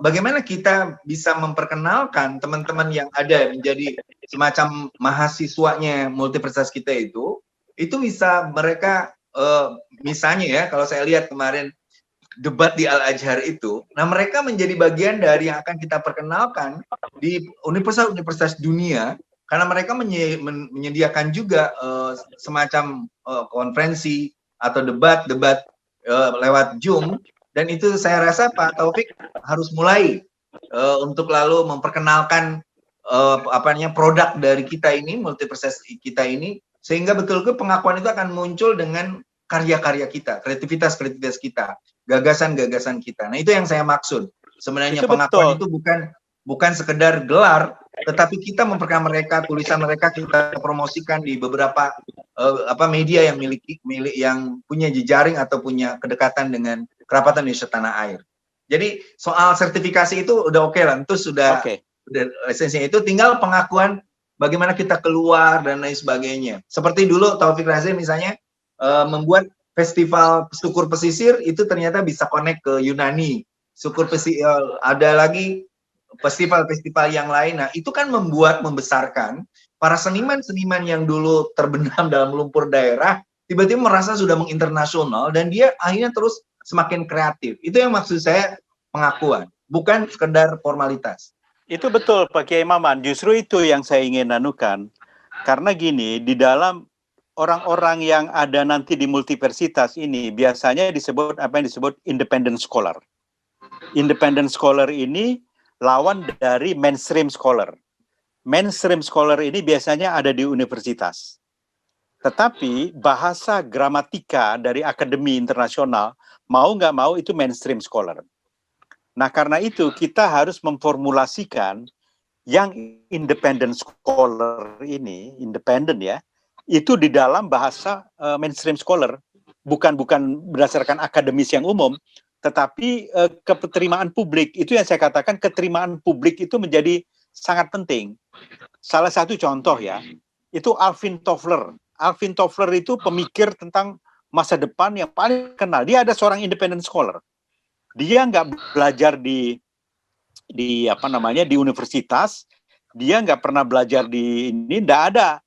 bagaimana kita bisa memperkenalkan teman-teman yang ada menjadi semacam mahasiswanya multiversitas kita itu bisa mereka misalnya ya, kalau saya lihat kemarin debat di Al-Azhar itu, nah mereka menjadi bagian dari yang akan kita perkenalkan di universitas-universitas dunia, karena mereka menyediakan juga semacam konferensi atau debat lewat Zoom Dan itu saya rasa Pak Taufik harus mulai untuk lalu memperkenalkan produk dari kita ini, multiproses kita ini, sehingga betul-betul pengakuan itu akan muncul dengan karya-karya kita, kreativitas kita, gagasan-gagasan kita. Nah, itu yang saya maksud. Sebenarnya Itu pengakuan betul. itu bukan sekedar gelar, tetapi kita memperkenalkan mereka, tulisan mereka kita promosikan di beberapa media yang yang punya jejaring atau punya kedekatan dengan kerapatan Indonesia tanah air. Jadi soal sertifikasi itu udah oke lah, itu sudah esensinya. Itu tinggal pengakuan bagaimana kita keluar dan lain sebagainya. Seperti dulu Taufik Razi misalnya membuat festival Syukur Pesisir, itu ternyata bisa connect ke Yunani. Syukur Pesisir, ada lagi festival-festival yang lain. Nah, itu kan membesarkan para seniman-seniman yang dulu terbenam dalam lumpur daerah, tiba-tiba merasa sudah menginternasional dan dia akhirnya terus semakin kreatif. Itu yang maksud saya pengakuan, bukan sekedar formalitas. Itu betul Pak Kiai Maman, justru itu yang saya ingin anukan. Karena gini, di dalam orang-orang yang ada nanti di multiversitas ini biasanya disebut apa yang disebut independent scholar. Independent scholar ini lawan dari mainstream scholar. Mainstream scholar ini biasanya ada di universitas. Tetapi bahasa gramatika dari akademi internasional, mau nggak mau itu mainstream scholar. Nah, karena itu kita harus memformulasikan yang independent scholar ini, independen ya, itu di dalam bahasa mainstream scholar, bukan berdasarkan akademis yang umum, tetapi keterimaan publik. Itu yang saya katakan, keterimaan publik itu menjadi sangat penting. Salah satu contoh ya, itu Alvin Toffler. Alvin Toffler itu pemikir tentang masa depan yang paling kenal. Dia ada seorang independent scholar. Dia nggak belajar di universitas, dia nggak pernah belajar di ini, nggak ada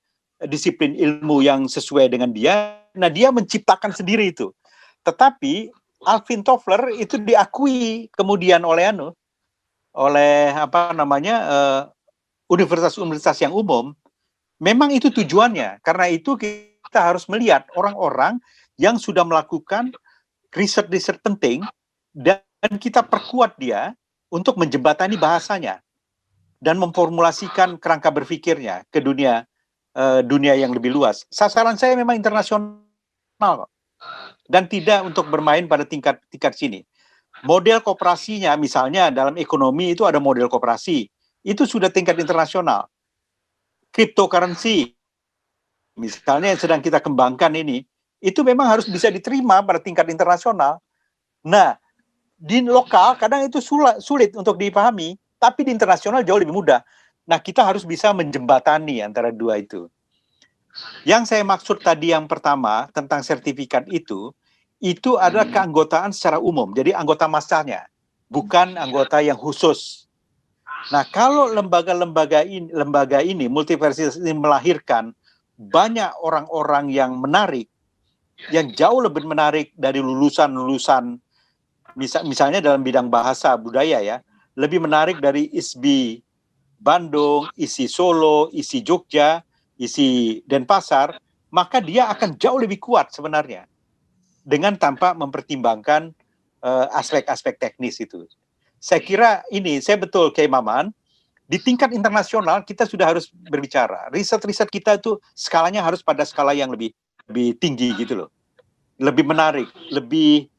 disiplin ilmu yang sesuai dengan dia. Nah, dia menciptakan sendiri itu. Tetapi Alvin Toffler itu diakui kemudian oleh universitas-universitas yang umum. Memang itu tujuannya. Karena itu kita harus melihat orang-orang yang sudah melakukan riset-riset penting dan kita perkuat dia untuk menjembatani bahasanya dan memformulasikan kerangka berpikirnya ke dunia yang lebih luas. Sasaran saya memang internasional dan tidak untuk bermain pada tingkat sini. Model koperasinya misalnya dalam ekonomi itu ada model koperasi, itu sudah tingkat internasional. Cryptocurrency misalnya yang sedang kita kembangkan ini, itu memang harus bisa diterima pada tingkat internasional. Nah, di lokal kadang itu sulit untuk dipahami, tapi di internasional jauh lebih mudah. Nah, kita harus bisa menjembatani antara dua itu. Yang saya maksud tadi yang pertama tentang sertifikat itu adalah keanggotaan secara umum. Jadi anggota massanya, bukan anggota yang khusus. Nah, kalau lembaga ini multiversitas ini melahirkan banyak orang-orang yang menarik, yang jauh lebih menarik dari lulusan misalnya dalam bidang bahasa budaya ya, lebih menarik dari ISBI Bandung, ISI Solo, ISI Jogja, ISI Denpasar, maka dia akan jauh lebih kuat sebenarnya dengan tanpa mempertimbangkan aspek-aspek teknis itu. Saya kira ini, saya betul Kiai Maman, di tingkat internasional kita sudah harus berbicara. Riset-riset kita itu skalanya harus pada skala yang lebih tinggi gitu loh. Lebih menarik, lebih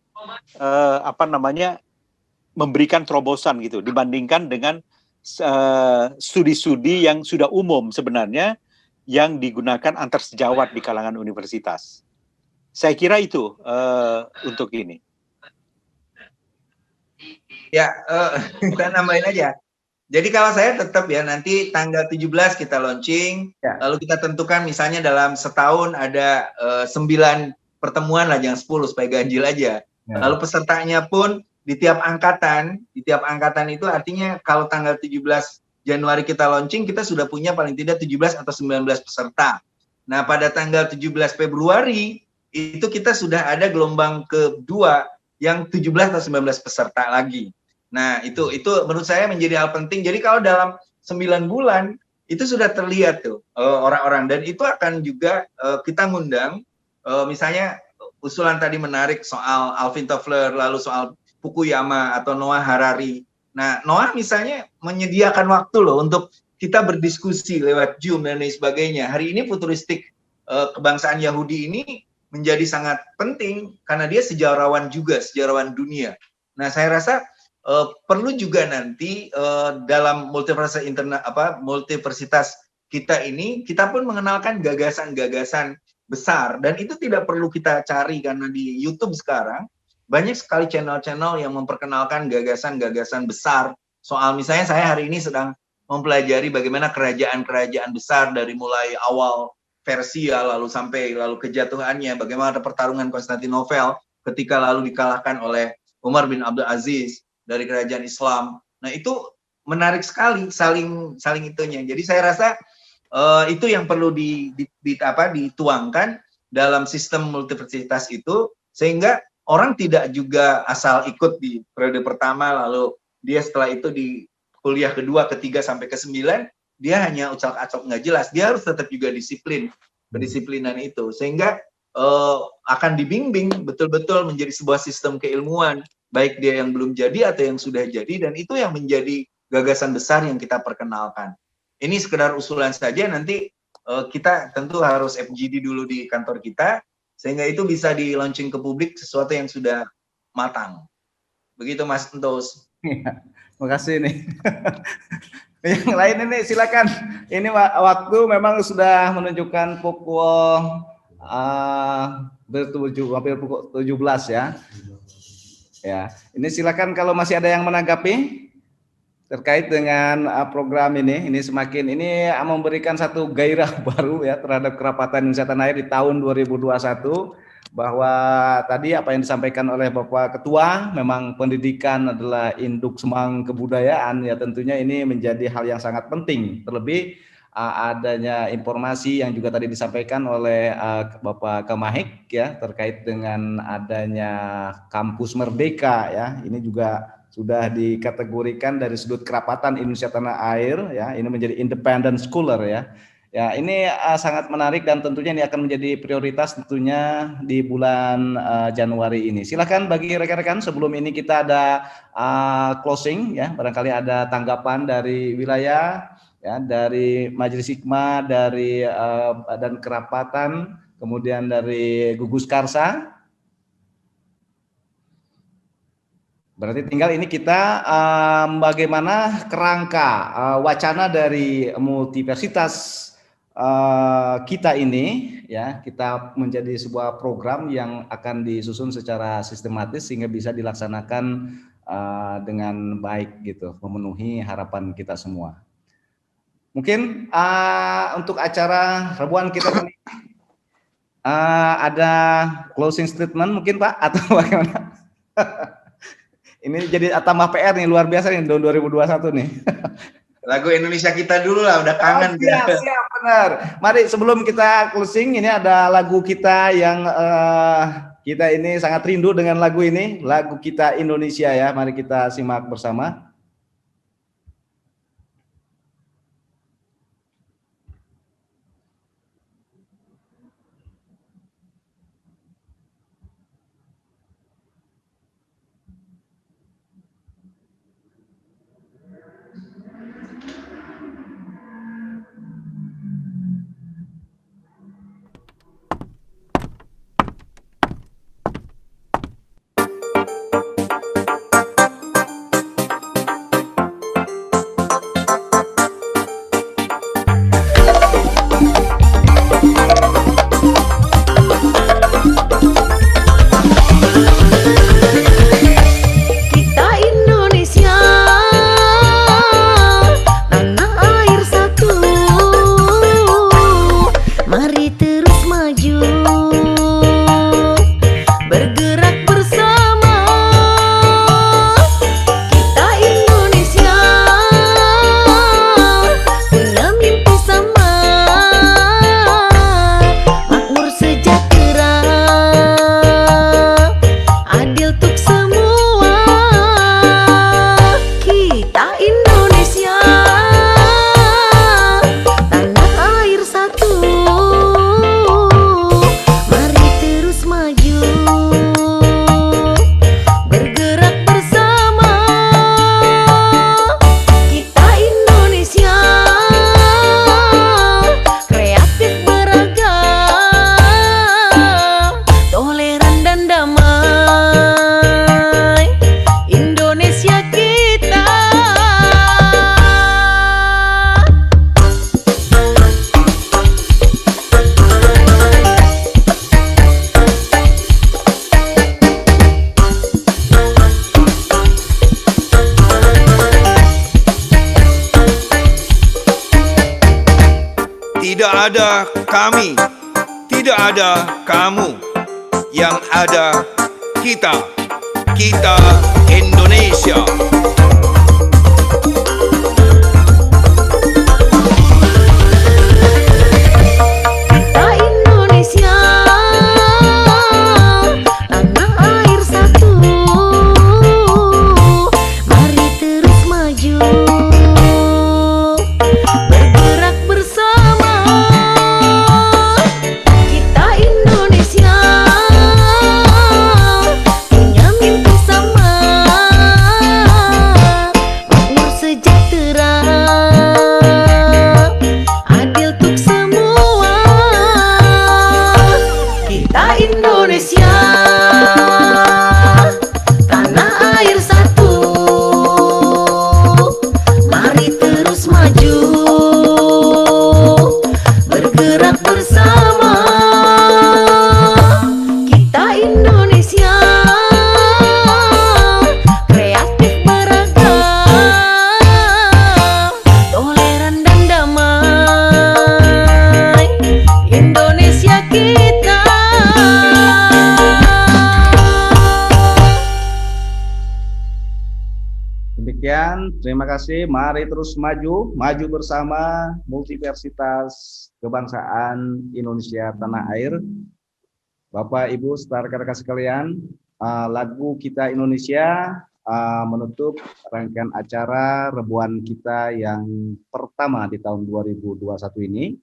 memberikan terobosan gitu dibandingkan dengan studi-studi yang sudah umum sebenarnya yang digunakan antar sejawat di kalangan universitas. Saya kira itu untuk ini. Ya, kita nambahin aja. Jadi kalau saya tetap ya nanti tanggal 17 kita launching, lalu kita tentukan misalnya dalam setahun ada 9 pertemuan lah, jangan 10 supaya ganjil aja. Lalu pesertanya pun di tiap angkatan itu artinya kalau tanggal 17 Januari kita launching, kita sudah punya paling tidak 17 atau 19 peserta. Nah, pada tanggal 17 Februari itu kita sudah ada gelombang kedua yang 17 atau 19 peserta lagi. Nah, itu menurut saya menjadi hal penting. Jadi kalau dalam 9 bulan itu sudah terlihat tuh orang-orang, dan itu akan juga kita ngundang misalnya usulan tadi menarik soal Alvin Toffler, lalu soal Fukuyama atau Noah Harari. Nah, Noah misalnya menyediakan waktu loh untuk kita berdiskusi lewat Zoom dan lain sebagainya. Hari ini futuristik kebangsaan Yahudi ini menjadi sangat penting karena dia sejarawan juga, sejarawan dunia. Nah, saya rasa perlu juga nanti dalam multiversitas kita ini, kita pun mengenalkan gagasan-gagasan besar, dan itu tidak perlu kita cari karena di YouTube sekarang banyak sekali channel-channel yang memperkenalkan gagasan-gagasan besar. Soal misalnya saya hari ini sedang mempelajari bagaimana kerajaan-kerajaan besar dari mulai awal Persia lalu sampai kejatuhannya, bagaimana ada pertarungan Konstantinopel ketika lalu dikalahkan oleh Umar bin Abdul Aziz dari kerajaan Islam. Nah, itu menarik sekali saling itunya. Jadi saya rasa itu yang perlu dituangkan dalam sistem multiversitas itu, sehingga orang tidak juga asal ikut di periode pertama lalu dia setelah itu di kuliah kedua, ketiga sampai ke-9 dia hanya ucap-acap nggak jelas. Dia harus tetap juga disiplin, kedisiplinan itu, sehingga akan dibimbing betul-betul menjadi sebuah sistem keilmuan, baik dia yang belum jadi atau yang sudah jadi, dan itu yang menjadi gagasan besar yang kita perkenalkan. Ini sekedar usulan saja, nanti kita tentu harus FGD dulu di kantor kita, sehingga itu bisa di-launching ke publik sesuatu yang sudah matang. Begitu Mas Entos. Terima kasih nih. Yang lain ini silakan. Ini waktu memang sudah menunjukkan pukul hampir pukul 17 ya. Ya, ini silakan kalau masih ada yang menanggapi terkait dengan program ini semakin memberikan satu gairah baru ya terhadap Kerapatan Indonesia Tanah Air di tahun 2021, bahwa tadi apa yang disampaikan oleh Bapak Ketua, memang pendidikan adalah induk semang kebudayaan ya, tentunya ini menjadi hal yang sangat penting, terlebih adanya informasi yang juga tadi disampaikan oleh Bapak Kamahik ya terkait dengan adanya kampus Merdeka ya, ini juga sudah dikategorikan dari sudut Kerapatan Indonesia Tanah Air ya, ini menjadi independent scholar ya. Ya, ini sangat menarik dan tentunya ini akan menjadi prioritas tentunya di bulan Januari ini. Silakan bagi rekan-rekan, sebelum ini kita ada closing ya, barangkali ada tanggapan dari wilayah ya, dari Majelis Hikmah, dari Badan Kerapatan, kemudian dari Gugus Karsa. Berarti tinggal ini kita bagaimana kerangka wacana dari multiversitas kita ini ya, kita menjadi sebuah program yang akan disusun secara sistematis sehingga bisa dilaksanakan dengan baik gitu, memenuhi harapan kita semua. Mungkin untuk acara Rebuan kita ini ada closing statement mungkin Pak atau bagaimana? Ini jadi tambah PR nih, luar biasa nih tahun 2021 nih. Lagu Indonesia kita dulu lah, udah kangen. Siap, benar. Mari sebelum kita closing, ini ada lagu kita yang kita ini sangat rindu dengan lagu ini, lagu kita Indonesia ya. Mari kita simak bersama. ada kami, tidak ada kamu. Yang ada kita Indonesia. Kita Indonesia, tanah air satu. Mari terus maju, bergerak bersama. Kita Indonesia punya mimpi sama, makmur sejahtera, adil untuk semua. Kita Indonesia, tanah air satu. Mari terus maju, bergerak bersama. Kita Indonesia, kreatif beragam, toleran dan damai. Indonesia kita. Demikian, terima kasih. Mari terus maju, maju bersama Multiversitas Kebangsaan Indonesia Tanah Air. Bapak, Ibu, serta rekan-rekan sekalian, lagu Kita Indonesia menutup rangkaian acara Rebuan kita yang pertama di tahun 2021 ini.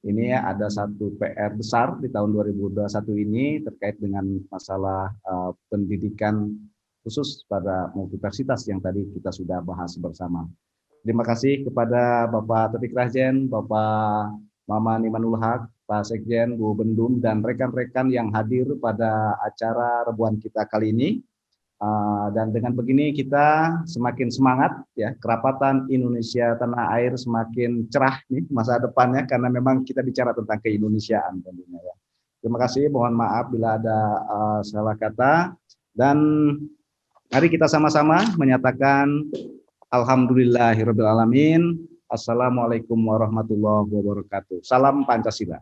Ini ada satu PR besar di tahun 2021 ini terkait dengan masalah pendidikan khusus pada multiversitas yang tadi kita sudah bahas bersama. Terima kasih kepada Bapak Topik Rajen, Bapak Maman Imanul Haq, Pak Sekjen, Bu Bendum, dan rekan-rekan yang hadir pada acara Rebuan kita kali ini. Dan dengan begini kita semakin semangat, ya, kerapatan Indonesia Tanah Air semakin cerah nih masa depannya, karena memang kita bicara tentang keindonesiaan tentunya, ya. Terima kasih, mohon maaf bila ada salah kata, dan mari kita sama-sama menyatakan Alhamdulillahirrabbilalamin. Assalamualaikum warahmatullahi wabarakatuh. Salam Pancasila.